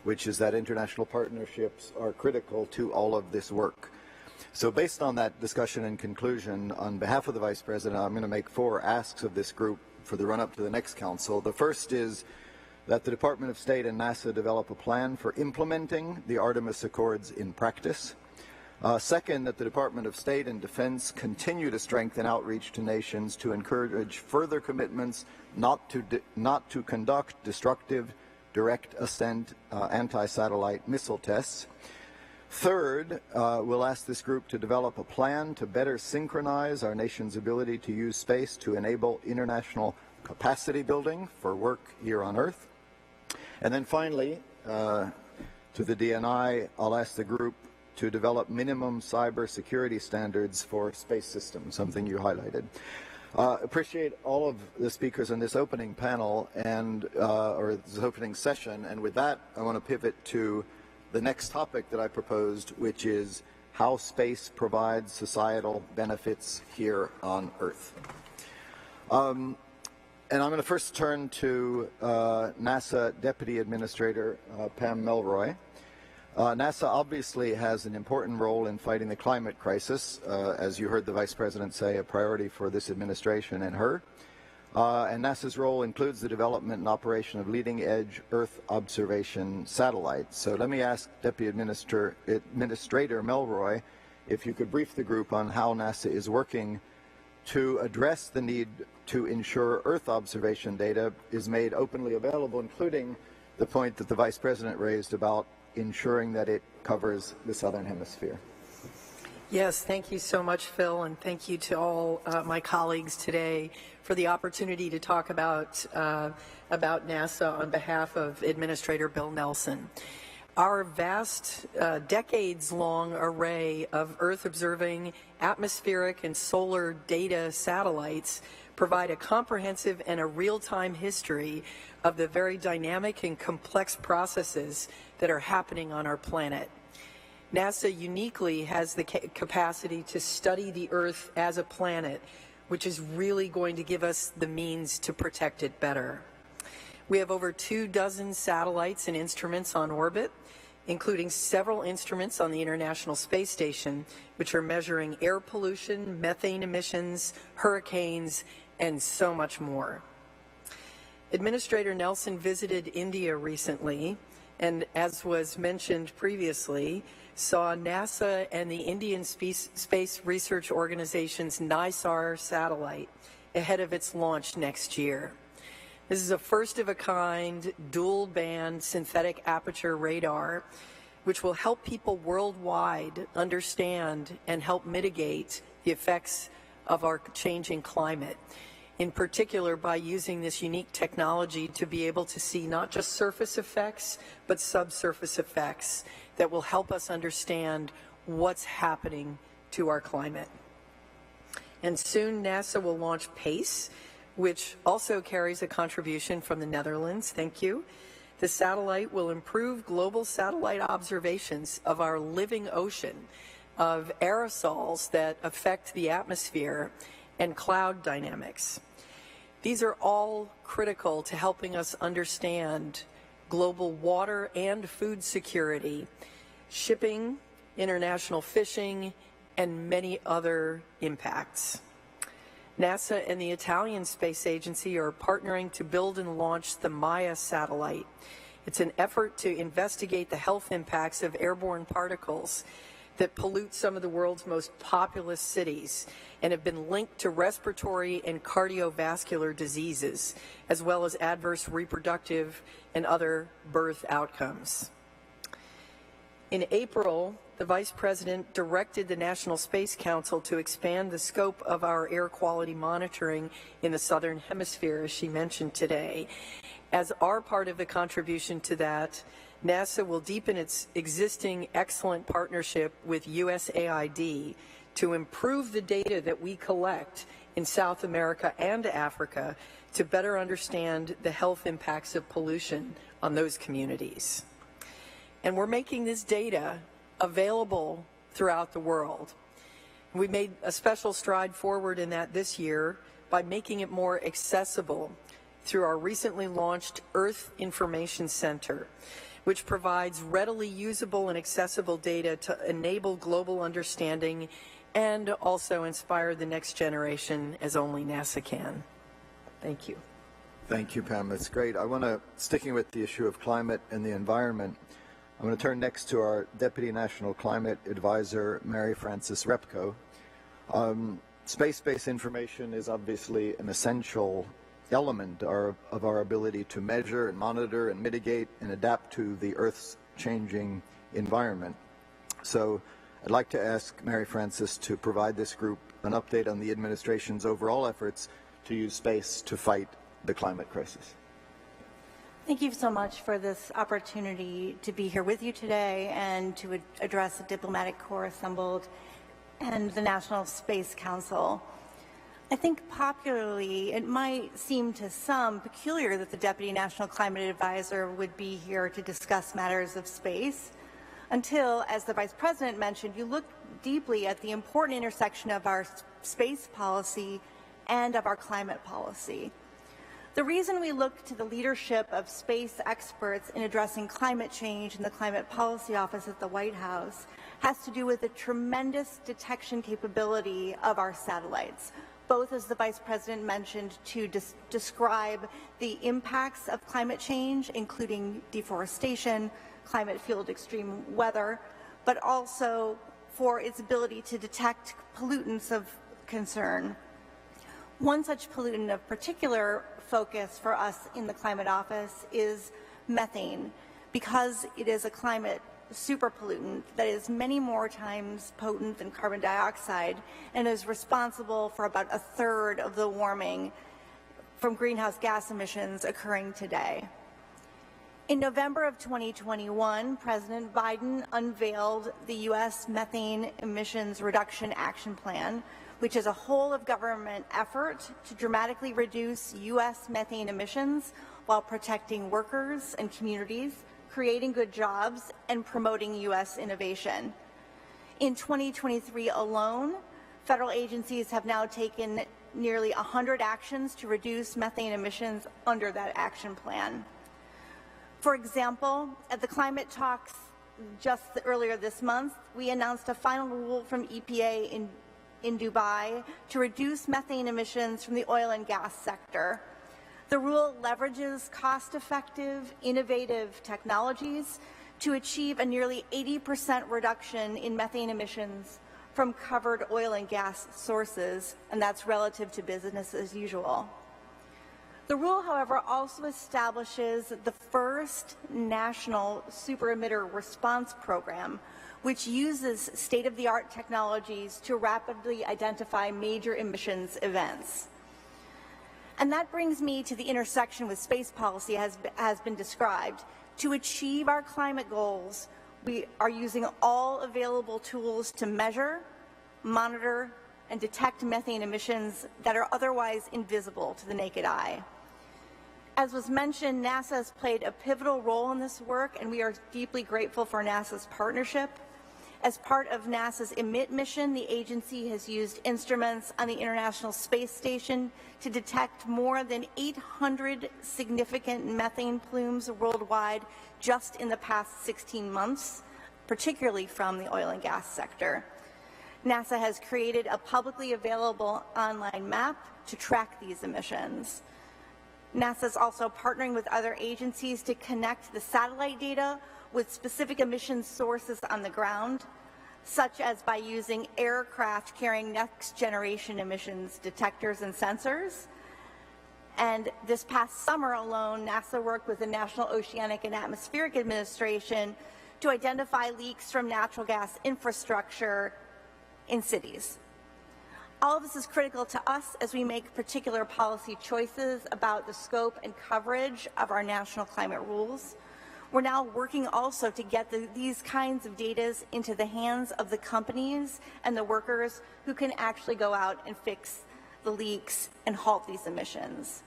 which is that international partnerships are critical to all of this work. So based on that discussion and conclusion, on behalf of the Vice President, I'm going to make 4 asks of this group for the run-up to the next council. The first is that the Department of State and NASA develop a plan for implementing the Artemis Accords in practice. Second, that the Department of State and Defense continue to strengthen outreach to nations to encourage further commitments not to conduct destructive direct ascent anti-satellite missile tests. Third, we'll ask this group to develop a plan to better synchronize our nation's ability to use space to enable international capacity building for work here on Earth. And then finally, to the DNI, I'll ask the group to develop minimum cybersecurity standards for space systems, something you highlighted. Appreciate all of the speakers in this opening panel and or this opening session, and with that I want to pivot to the next topic that I proposed, which is how space provides societal benefits here on Earth. And I'm going to first turn to NASA Deputy Administrator Pam Melroy. NASA obviously has an important role in fighting the climate crisis, as you heard the Vice President say, a priority for this administration and her. And NASA's role includes the development and operation of leading-edge Earth observation satellites. So let me ask Deputy Administrator Melroy if you could brief the group on how NASA is working to address the need to ensure Earth observation data is made openly available, including the point that the Vice President raised about ensuring that it covers the Southern Hemisphere. Yes, thank you so much, Phil, and thank you to all my colleagues today for the opportunity to talk about NASA on behalf of Administrator Bill Nelson. Our vast, decades-long array of Earth-observing atmospheric and solar data satellites provide a comprehensive and a real-time history of the very dynamic and complex processes that are happening on our planet. NASA uniquely has the capacity to study the Earth as a planet, which is really going to give us the means to protect it better. We have over 24 satellites and instruments on orbit, including several instruments on the International Space Station, which are measuring air pollution, methane emissions, hurricanes, and so much more. Administrator Nelson visited India recently, and as was mentioned previously, saw NASA and the Indian Space Research Organization's NISAR satellite ahead of its launch next year. This is a first-of-a-kind, dual-band synthetic aperture radar, which will help people worldwide understand and help mitigate the effects of our changing climate, in particular by using this unique technology to be able to see not just surface effects, but subsurface effects that will help us understand what's happening to our climate. And soon NASA will launch PACE, which also carries a contribution from the Netherlands. Thank you. The satellite will improve global satellite observations of our living ocean, of aerosols that affect the atmosphere, and cloud dynamics. These are all critical to helping us understand global water and food security, shipping, international fishing, and many other impacts. NASA and the Italian Space Agency are partnering to build and launch the Maya satellite. It's an effort to investigate the health impacts of airborne particles that pollute some of the world's most populous cities and have been linked to respiratory and cardiovascular diseases, as well as adverse reproductive and other birth outcomes. In April, the Vice President directed the National Space Council to expand the scope of our air quality monitoring in the Southern Hemisphere, as she mentioned today. As our part of the contribution to that, NASA will deepen its existing excellent partnership with USAID to improve the data that we collect in South America and Africa to better understand the health impacts of pollution on those communities. And we're making this data available throughout the world. We made a special stride forward in that this year by making it more accessible through our recently launched Earth Information Center, which provides readily usable and accessible data to enable global understanding and also inspire the next generation as only NASA can. Thank you. Thank you, Pam. That's great. I want to, sticking with the issue of climate and the environment, I'm going to turn next to our Deputy National Climate Advisor, Mary Frances Repko. Space-based information is obviously an essential element of our ability to measure and monitor and mitigate and adapt to the Earth's changing environment. So I'd like to ask Mary Frances to provide this group an update on the administration's overall efforts to use space to fight the climate crisis. Thank you so much for this opportunity to be here with you today and to address the diplomatic corps assembled and the National Space Council. I think popularly, it might seem to some peculiar that the Deputy National Climate Advisor would be here to discuss matters of space until, as the Vice President mentioned, you look deeply at the important intersection of our space policy and of our climate policy. The reason we look to the leadership of space experts in addressing climate change in the Climate Policy Office at the White House has to do with the tremendous detection capability of our satellites, both, as the Vice President mentioned, to describe the impacts of climate change, including deforestation, climate-fueled extreme weather, but also for its ability to detect pollutants of concern. One such pollutant of particular focus for us in the Climate Office is methane. because it is a climate superpollutant that is many more times potent than carbon dioxide and is responsible for about a third of the warming from greenhouse gas emissions occurring today. In November of 2021, President Biden unveiled the U.S. Methane Emissions Reduction Action Plan, which is a whole-of-government effort to dramatically reduce U.S. methane emissions while protecting workers and communities, creating good jobs, and promoting U.S. innovation. In 2023 alone, federal agencies have now taken nearly 100 actions to reduce methane emissions under that action plan. For example, at the climate talks just earlier this month, we announced a final rule from EPA in Dubai to reduce methane emissions from the oil and gas sector. The rule leverages cost-effective, innovative technologies to achieve a nearly 80% reduction in methane emissions from covered oil and gas sources, and that's relative to business as usual. The rule, however, also establishes the first national super-emitter response program, which uses state-of-the-art technologies to rapidly identify major emissions events. And that brings me to the intersection with space policy has been described. To achieve our climate goals, we are using all available tools to measure, monitor, and detect methane emissions that are otherwise invisible to the naked eye. As was mentioned, NASA has played a pivotal role in this work, and we are deeply grateful for NASA's partnership. As part of NASA's EMIT mission, the agency has used instruments on the International Space Station to detect more than 800 significant methane plumes worldwide just in the past 16 months, particularly from the oil and gas sector. NASA has created a publicly available online map to track these emissions. NASA is also partnering with other agencies to connect the satellite data with specific emission sources on the ground, such as by using aircraft carrying next-generation emissions detectors and sensors. And this past summer alone, NASA worked with the National Oceanic and Atmospheric Administration to identify leaks from natural gas infrastructure in cities. All of this is critical to us as we make particular policy choices about the scope and coverage of our national climate rules. We're now working also to get these kinds of data into the hands of the companies and the workers who can actually go out and fix the leaks and halt these emissions.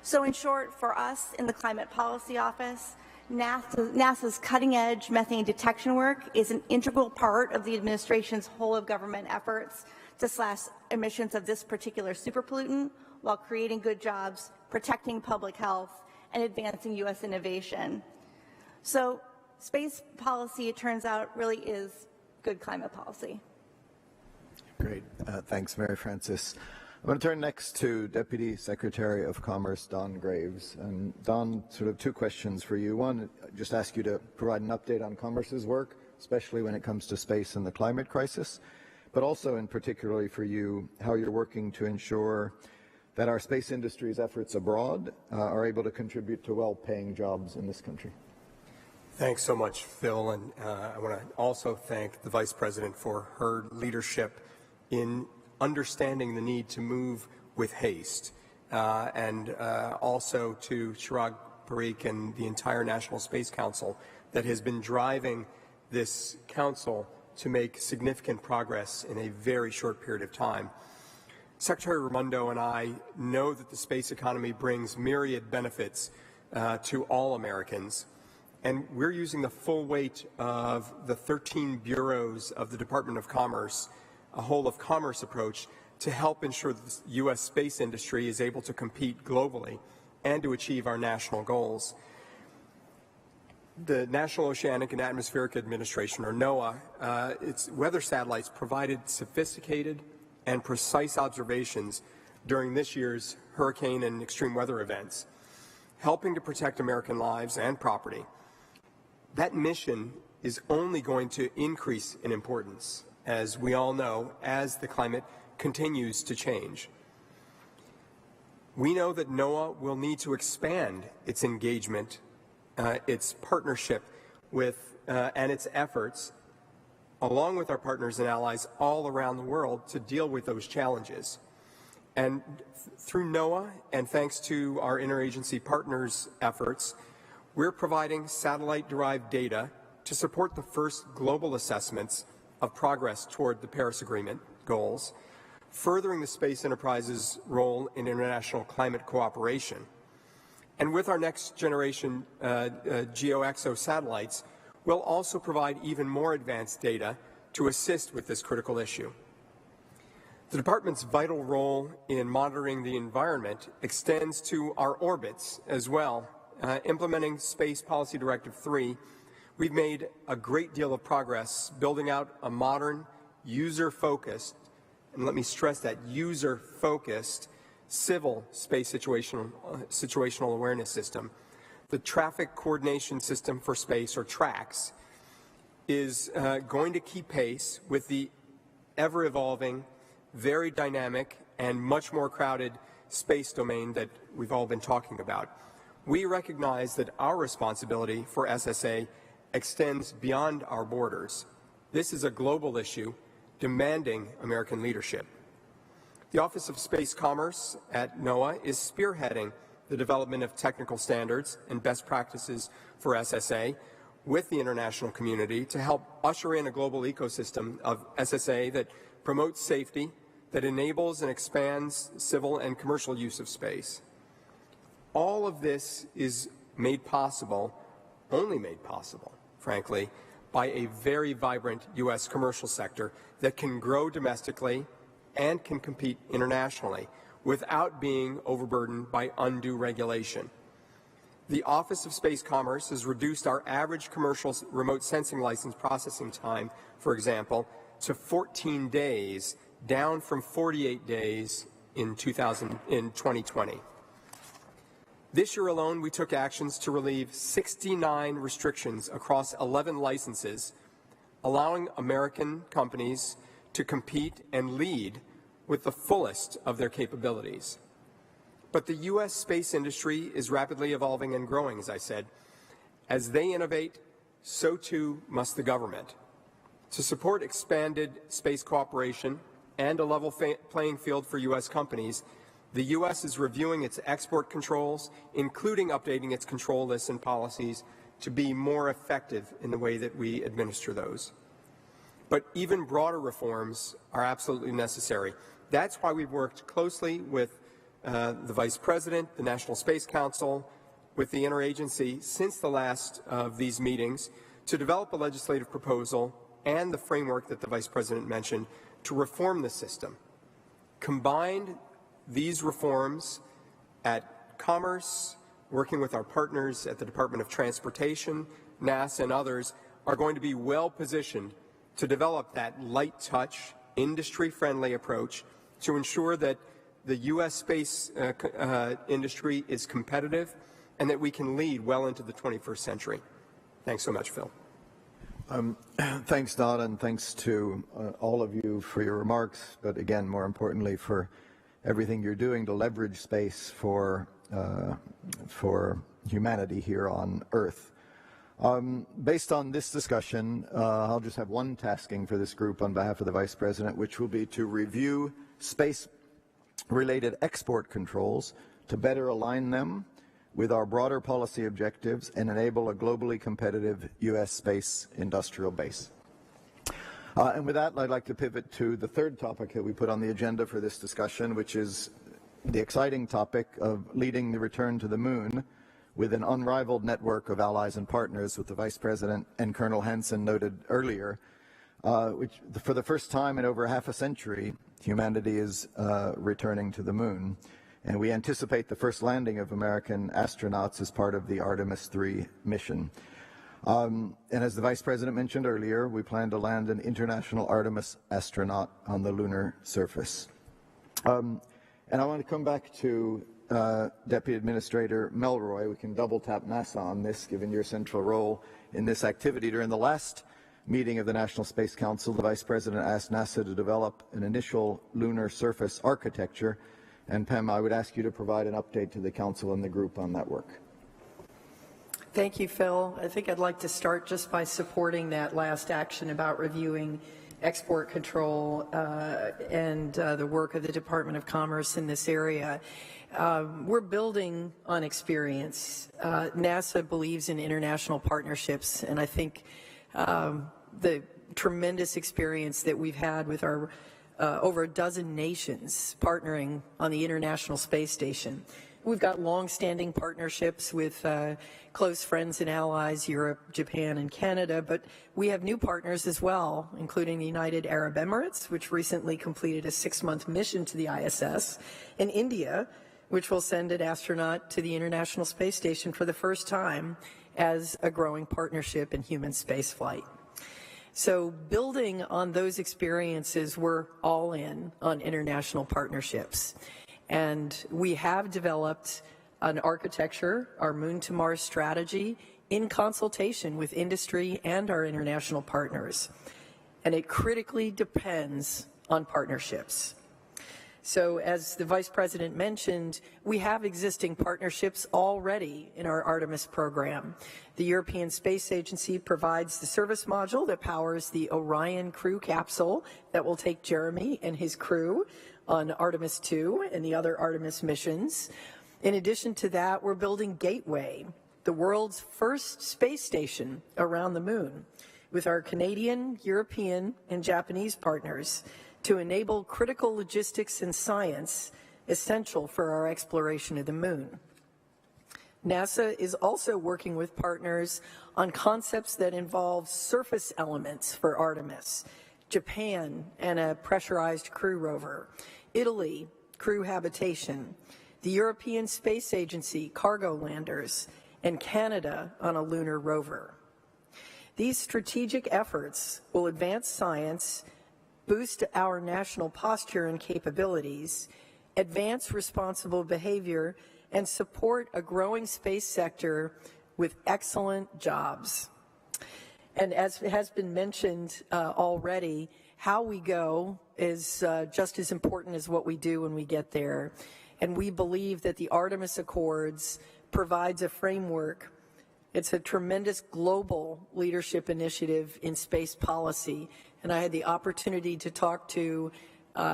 So in short, for us in the Climate Policy Office, NASA's cutting-edge methane detection work is an integral part of the administration's whole-of-government efforts to slash emissions of this particular superpollutant while creating good jobs, protecting public health, and advancing U.S. innovation. So space policy, it turns out, really is good climate policy. Great. Thanks, Mary Frances. I'm going to turn next to Deputy Secretary of Commerce, Don Graves. And Don, sort of two questions for you. One, just ask you to provide an update on Commerce's work, especially when it comes to space and the climate crisis, but also in particularly for you, how you're working to ensure that our space industry's efforts abroad are able to contribute to well-paying jobs in this country. Thanks so much, Phil, and I want to also thank the Vice President for her leadership in understanding the need to move with haste, and also to Chirag Parikh and the entire National Space Council that has been driving this council to make significant progress in a very short period of time. Secretary Raimondo and I know that the space economy brings myriad benefits to all Americans, and we're using the full weight of the 13 bureaus of the Department of Commerce, a whole-of-commerce approach, to help ensure that the U.S. space industry is able to compete globally and to achieve our national goals. The National Oceanic and Atmospheric Administration, or NOAA, its weather satellites provided sophisticated and precise observations during this year's hurricane and extreme weather events, helping to protect American lives and property. That mission is only going to increase in importance, as we all know, as the climate continues to change. We know that NOAA will need to expand its engagement its partnership with and its efforts, along with our partners and allies all around the world, to deal with those challenges. And through NOAA, and thanks to our interagency partners' efforts, we're providing satellite-derived data to support the first global assessments of progress toward the Paris Agreement goals, furthering the space enterprise's role in international climate cooperation. And with our next generation GeoXO satellites, we'll also provide even more advanced data to assist with this critical issue. The Department's vital role in monitoring the environment extends to our orbits as well. Implementing Space Policy Directive 3, we've made a great deal of progress building out a modern, user-focused, and let me stress that, user-focused civil space situational awareness system. The Traffic Coordination System for Space, or TRACS, is going to keep pace with the ever-evolving, very dynamic, and much more crowded space domain that we've all been talking about. We recognize that our responsibility for SSA extends beyond our borders. This is a global issue demanding American leadership. The Office of Space Commerce at NOAA is spearheading the development of technical standards and best practices for SSA with the international community to help usher in a global ecosystem of SSA that promotes safety, that enables and expands civil and commercial use of space. All of this is made possible, only made possible, frankly, by a very vibrant U.S. commercial sector that can grow domestically and can compete internationally without being overburdened by undue regulation. The Office of Space Commerce has reduced our average commercial remote sensing license processing time, for example, to 14 days, down from 48 days in 2020. This year alone, we took actions to relieve 69 restrictions across 11 licenses, allowing American companies to compete and lead with the fullest of their capabilities. But the U.S. space industry is rapidly evolving and growing, as I said. As they innovate, so too must the government. To support expanded space cooperation and a level playing field for U.S. companies, the U.S. is reviewing its export controls, including updating its control lists and policies to be more effective in the way that we administer those. But even broader reforms are absolutely necessary. That's why we've worked closely with the Vice President, the National Space Council, with the interagency since the last of these meetings to develop a legislative proposal and the framework that the Vice President mentioned to reform the system. Combined, these reforms at Commerce, working with our partners at the Department of Transportation, NASA, and others, are going to be well positioned to develop that light touch, industry-friendly approach to ensure that the U.S. space industry is competitive and that we can lead well into the 21st century. Thanks so much, Phil. Thanks, Don, and thanks to all of you for your remarks, but again, more importantly, for everything you're doing to leverage space for humanity here on Earth. Based on this discussion, I'll just have one tasking for this group on behalf of the Vice President, which will be to review space-related export controls to better align them with our broader policy objectives and enable a globally competitive U.S. space industrial base. And with that, I'd like to pivot to the third topic that we put on the agenda for this discussion, which is the exciting topic of leading the return to the moon with an unrivaled network of allies and partners, with the Vice President and Colonel Hansen noted earlier, which for the first time in over half a century, humanity is returning to the moon. And we anticipate the first landing of American astronauts as part of the Artemis III mission. And as the Vice President mentioned earlier, we plan to land an international Artemis astronaut on the lunar surface. And I want to come back to Deputy Administrator Melroy. We can double tap NASA on this, given your central role in this activity. During the last meeting of the National Space Council, the Vice President asked NASA to develop an initial lunar surface architecture. And Pam, I would ask you to provide an update to the Council and the group on that work. Thank you, Phil. I think I'd like to start just by supporting that last action about reviewing export control and the work of the Department of Commerce in this area. We're building on experience. NASA believes in international partnerships, and I think the tremendous experience that we've had with our over a dozen nations partnering on the International Space Station. We've got long-standing partnerships with close friends and allies, Europe, Japan, and Canada, but we have new partners as well, including the United Arab Emirates, which recently completed a 6-month mission to the ISS, and India, which will send an astronaut to the International Space Station for the first time as a growing partnership in human spaceflight. So building on those experiences, we're all in on international partnerships. And we have developed an architecture, our Moon to Mars strategy, in consultation with industry and our international partners. And it critically depends on partnerships. So as the Vice President mentioned, we have existing partnerships already in our Artemis program. The European Space Agency provides the service module that powers the Orion crew capsule that will take Jeremy and his crew on Artemis 2 and the other Artemis missions. In addition to that, we're building Gateway, the world's first space station around the moon, with our Canadian, European, and Japanese partners to enable critical logistics and science essential for our exploration of the moon. NASA is also working with partners on concepts that involve surface elements for Artemis, Japan and a pressurized crew rover, Italy, crew habitation, the European Space Agency, cargo landers, and Canada on a lunar rover. These strategic efforts will advance science, boost our national posture and capabilities, advance responsible behavior, and support a growing space sector with excellent jobs. And as has been mentioned already, how we go is just as important as what we do when we get there. And we believe that the Artemis Accords provides a framework. It's a tremendous global leadership initiative in space policy. And I had the opportunity to talk to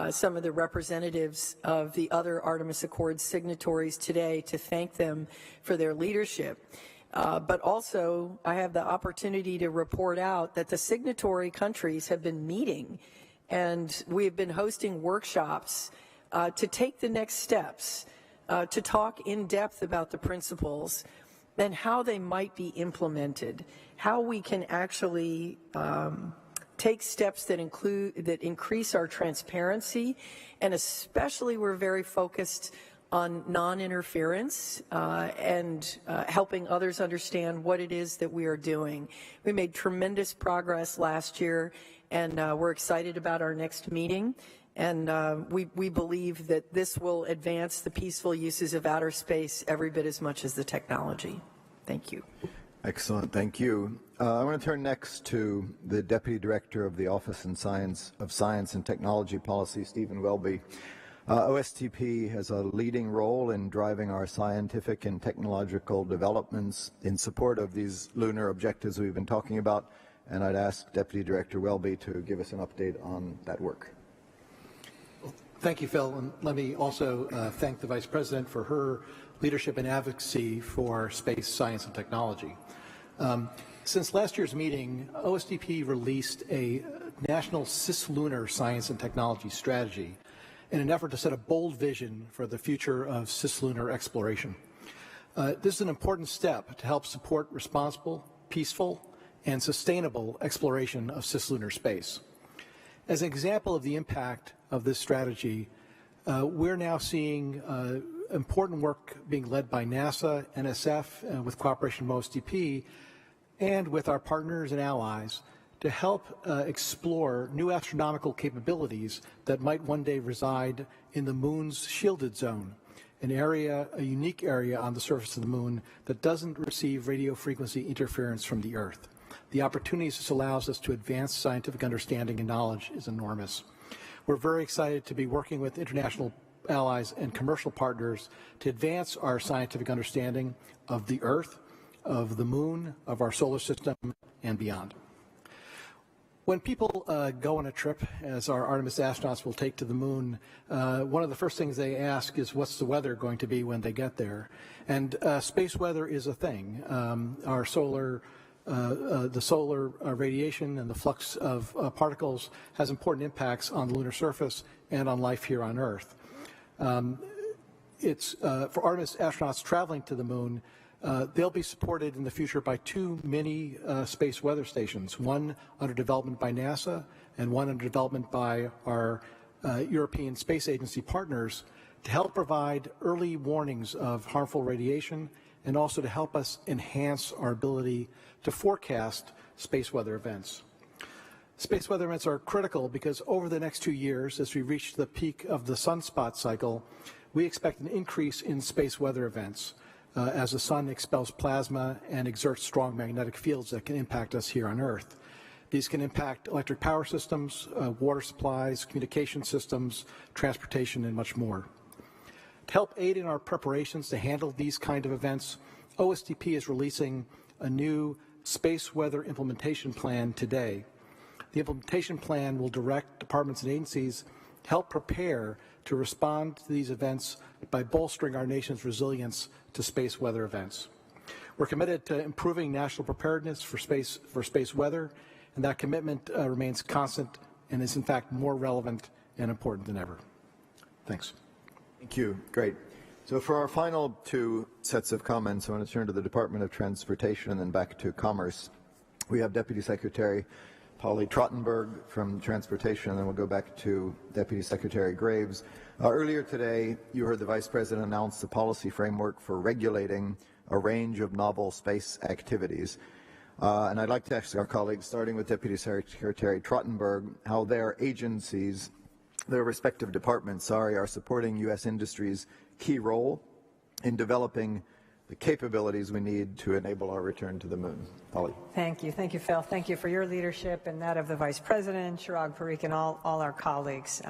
some of the representatives of the other Artemis Accords signatories today to thank them for their leadership. But also, I have the opportunity to report out that the signatory countries have been meeting, and we have been hosting workshops to take the next steps, to talk in depth about the principles and how they might be implemented, how we can actually take steps that increase our transparency, and especially we're very focused on non-interference and helping others understand what it is that we are doing. We made tremendous progress last year, and we're excited about our next meeting. And we believe that this will advance the peaceful uses of outer space every bit as much as the technology. Thank you. Excellent, thank you. I want to turn next to the Deputy Director of the Office of Science and Technology Policy, Stephen Welby. OSTP has a leading role in driving our scientific and technological developments in support of these lunar objectives we've been talking about, and I'd ask Deputy Director Welby to give us an update on that work. Thank you, Phil, and let me also thank the Vice President for her leadership and advocacy for space science and technology. Since last year's meeting, OSTP released a national cislunar science and technology strategy in an effort to set a bold vision for the future of cislunar exploration. This is an important step to help support responsible, peaceful, and sustainable exploration of cislunar space. As an example of the impact of this strategy, we're now seeing important work being led by NASA, NSF, with cooperation with OSTP, and with our partners and allies to help explore new astronomical capabilities that might one day reside in the moon's shielded zone, a unique area on the surface of the moon that doesn't receive radio frequency interference from the Earth. The opportunities this allows us to advance scientific understanding and knowledge is enormous. We're very excited to be working with international allies and commercial partners to advance our scientific understanding of the Earth, of the moon, of our solar system, and beyond. When people go on a trip, as our Artemis astronauts will take to the moon, one of the first things they ask is, what's the weather going to be when they get there? And space weather is a thing. The solar radiation and the flux of particles has important impacts on the lunar surface and on life here on Earth. For Artemis astronauts traveling to the moon, they'll be supported in the future by two mini space weather stations, one under development by NASA and one under development by our European Space Agency partners, to help provide early warnings of harmful radiation and also to help us enhance our ability to forecast space weather events. Space weather events are critical because over the next 2 years, as we reach the peak of the sunspot cycle, we expect an increase in space weather events as the sun expels plasma and exerts strong magnetic fields that can impact us here on Earth. These can impact electric power systems, water supplies, communication systems, transportation, and much more. To help aid in our preparations to handle these kind of events, OSTP is releasing a new space weather implementation plan today. The implementation plan will direct departments and agencies to help prepare to respond to these events by bolstering our nation's resilience to space weather events. We're committed to improving national preparedness for space weather, and that commitment remains constant and is in fact more relevant and important than ever. Thanks. Thank you. Great. So for our final two sets of comments, I want to turn to the Department of Transportation and then back to Commerce. We have Deputy Secretary Polly Trottenberg from Transportation, and then we'll go back to Deputy Secretary Graves. Earlier today, you heard the Vice President announce the policy framework for regulating a range of novel space activities. And I'd like to ask our colleagues, starting with Deputy Secretary Trottenberg, how their agencies, their respective departments, are supporting U.S. industry's key role in developing the capabilities we need to enable our return to the moon. Polly. Thank you, Phil. Thank you for your leadership and that of the Vice President, Chirag Parikh, and all our colleagues.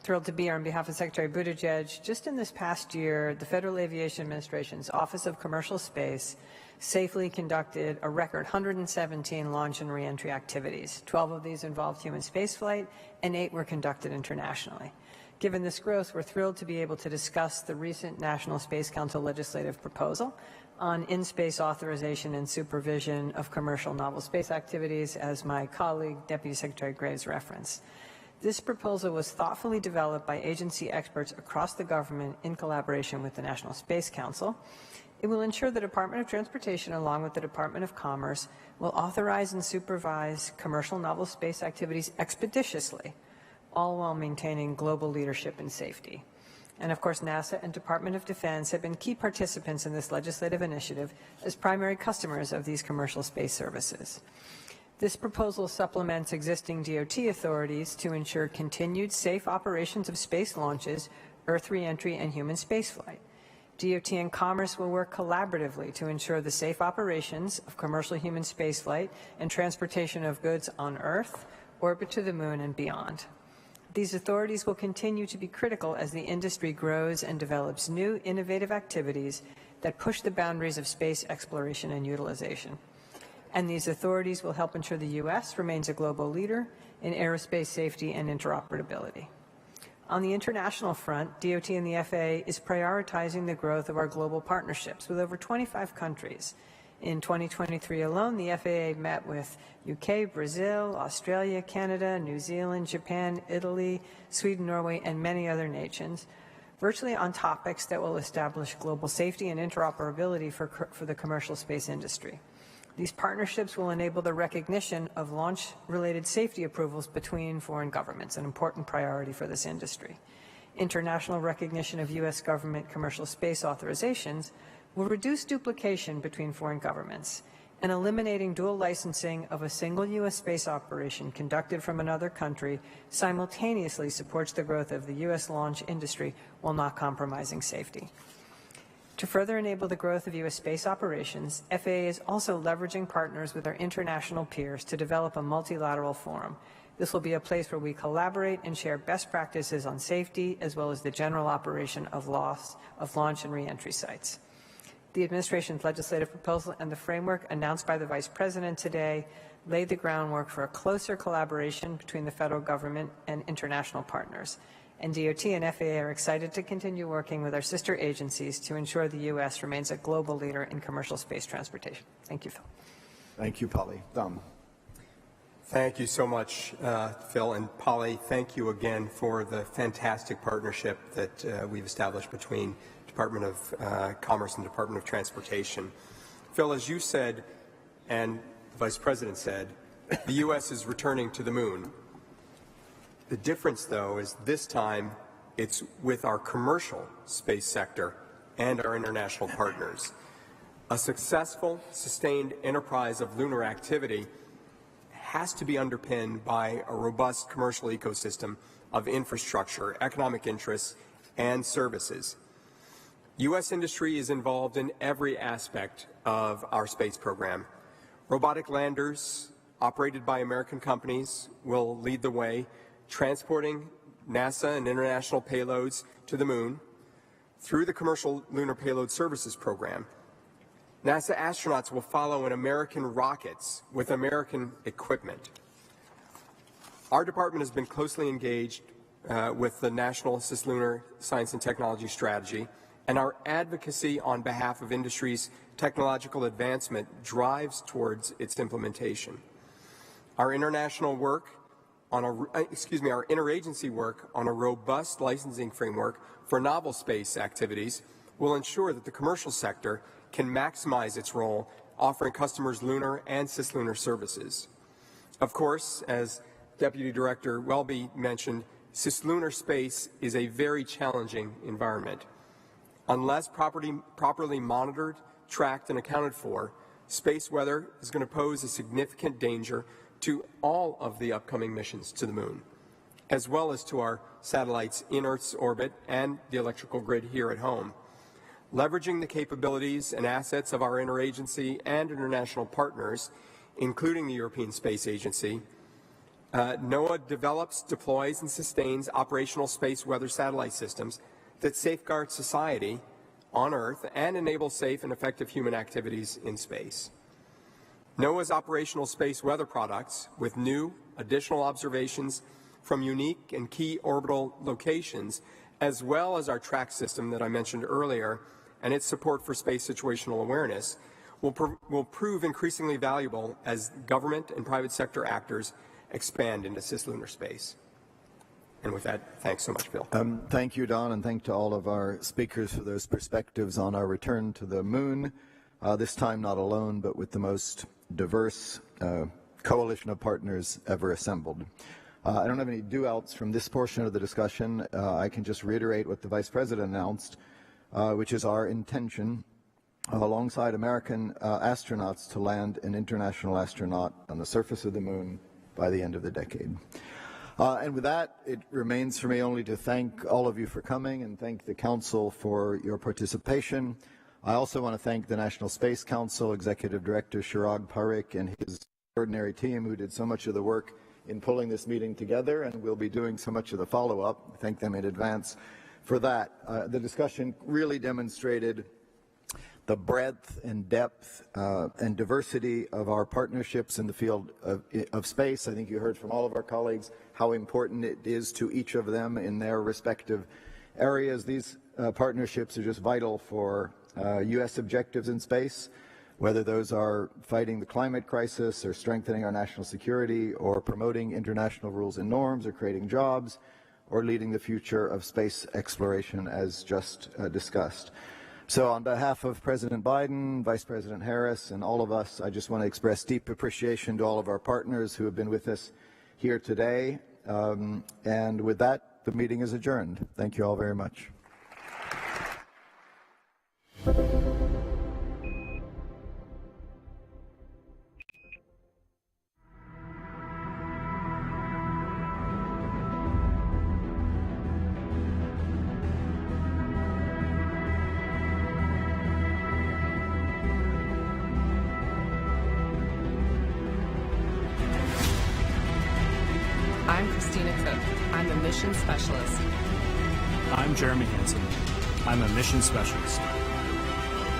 Thrilled to be here on behalf of Secretary Buttigieg. Just in this past year, the Federal Aviation Administration's Office of Commercial Space safely conducted a record 117 launch and reentry activities. 12 of these involved human spaceflight, and 8 were conducted internationally. Given this growth, we're thrilled to be able to discuss the recent National Space Council legislative proposal on in-space authorization and supervision of commercial novel space activities, as my colleague, Deputy Secretary Graves referenced. This proposal was thoughtfully developed by agency experts across the government in collaboration with the National Space Council. It will ensure the Department of Transportation, along with the Department of Commerce, will authorize and supervise commercial novel space activities expeditiously, all while maintaining global leadership and safety. And of course, NASA and Department of Defense have been key participants in this legislative initiative as primary customers of these commercial space services. This proposal supplements existing DOT authorities to ensure continued safe operations of space launches, Earth reentry, and human spaceflight. DOT and Commerce will work collaboratively to ensure the safe operations of commercial human spaceflight and transportation of goods on Earth, orbit to the moon, and beyond. These authorities will continue to be critical as the industry grows and develops new innovative activities that push the boundaries of space exploration and utilization. And these authorities will help ensure the U.S. remains a global leader in aerospace safety and interoperability. On the international front, DOT and the FAA is prioritizing the growth of our global partnerships with over 25 countries. In 2023 alone, the FAA met with UK, Brazil, Australia, Canada, New Zealand, Japan, Italy, Sweden, Norway, and many other nations, virtually on topics that will establish global safety and interoperability for the commercial space industry. These partnerships will enable the recognition of launch-related safety approvals between foreign governments, an important priority for this industry. International recognition of U.S. government commercial space authorizations will reduce duplication between foreign governments, and eliminating dual licensing of a single U.S. space operation conducted from another country simultaneously supports the growth of the U.S. launch industry while not compromising safety. To further enable the growth of U.S. space operations, FAA is also leveraging partners with our international peers to develop a multilateral forum. This will be a place where we collaborate and share best practices on safety, as well as the general operation of launch and reentry sites. The administration's legislative proposal and the framework announced by the Vice President today laid the groundwork for a closer collaboration between the federal government and international partners. And DOT and FAA are excited to continue working with our sister agencies to ensure the U.S. remains a global leader in commercial space transportation. Thank you, Phil. Thank you, Polly. Dom. Thank you so much, Phil. And Polly, thank you again for the fantastic partnership that we've established between Department of Commerce and Department of Transportation. Phil, as you said, and the Vice President said, the U.S. is returning to the moon. The difference, though, is this time it's with our commercial space sector and our international partners. A successful, sustained enterprise of lunar activity has to be underpinned by a robust commercial ecosystem of infrastructure, economic interests, and services. U.S. industry is involved in every aspect of our space program. Robotic landers operated by American companies will lead the way, transporting NASA and international payloads to the moon through the Commercial Lunar Payload Services Program. NASA astronauts will follow in American rockets with American equipment. Our department has been closely engaged with the National Cislunar Science and Technology Strategy, and our advocacy on behalf of industry's technological advancement drives towards its implementation. Our international work on our interagency work on a robust licensing framework for novel space activities will ensure that the commercial sector can maximize its role offering customers lunar and cislunar services. Of course, as Deputy Director Welby mentioned, cislunar space is a very challenging environment. Unless properly monitored, tracked, and accounted for, space weather is going to pose a significant danger to all of the upcoming missions to the moon, as well as to our satellites in Earth's orbit and the electrical grid here at home. Leveraging the capabilities and assets of our interagency and international partners, including the European Space Agency, NOAA develops, deploys, and sustains operational space weather satellite systems that safeguard society on Earth and enable safe and effective human activities in space. NOAA's operational space weather products, with new additional observations from unique and key orbital locations, as well as our track system that I mentioned earlier, and its support for space situational awareness, will prove increasingly valuable as government and private sector actors expand into cislunar space. And with that, thanks so much, Phil. Thank you, Don, and thank to all of our speakers for those perspectives on our return to the moon, this time not alone, but with the most diverse coalition of partners ever assembled. I don't have any do-outs from this portion of the discussion. I can just reiterate what the Vice President announced, which is our intention, alongside American astronauts, to land an international astronaut on the surface of the moon by the end of the decade. And with that, it remains for me only to thank all of you for coming and thank the Council for your participation. I also want to thank the National Space Council, Executive Director Chirag Parikh and his extraordinary team who did so much of the work in pulling this meeting together and will be doing so much of the follow-up. Thank them in advance for that. The discussion really demonstrated the breadth and depth and diversity of our partnerships in the field of space. I think you heard from all of our colleagues how important it is to each of them in their respective areas. These partnerships are just vital for U.S. objectives in space, whether those are fighting the climate crisis or strengthening our national security or promoting international rules and norms or creating jobs or leading the future of space exploration as just discussed. So on behalf of President Biden, Vice President Harris, and all of us, I just want to express deep appreciation to all of our partners who have been with us here today. And with that, the meeting is adjourned. Thank you all very much. I'm a mission specialist. I'm Jeremy Hansen. I'm a mission specialist.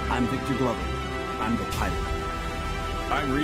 I'm Victor Glover. I'm the pilot. I'm Regan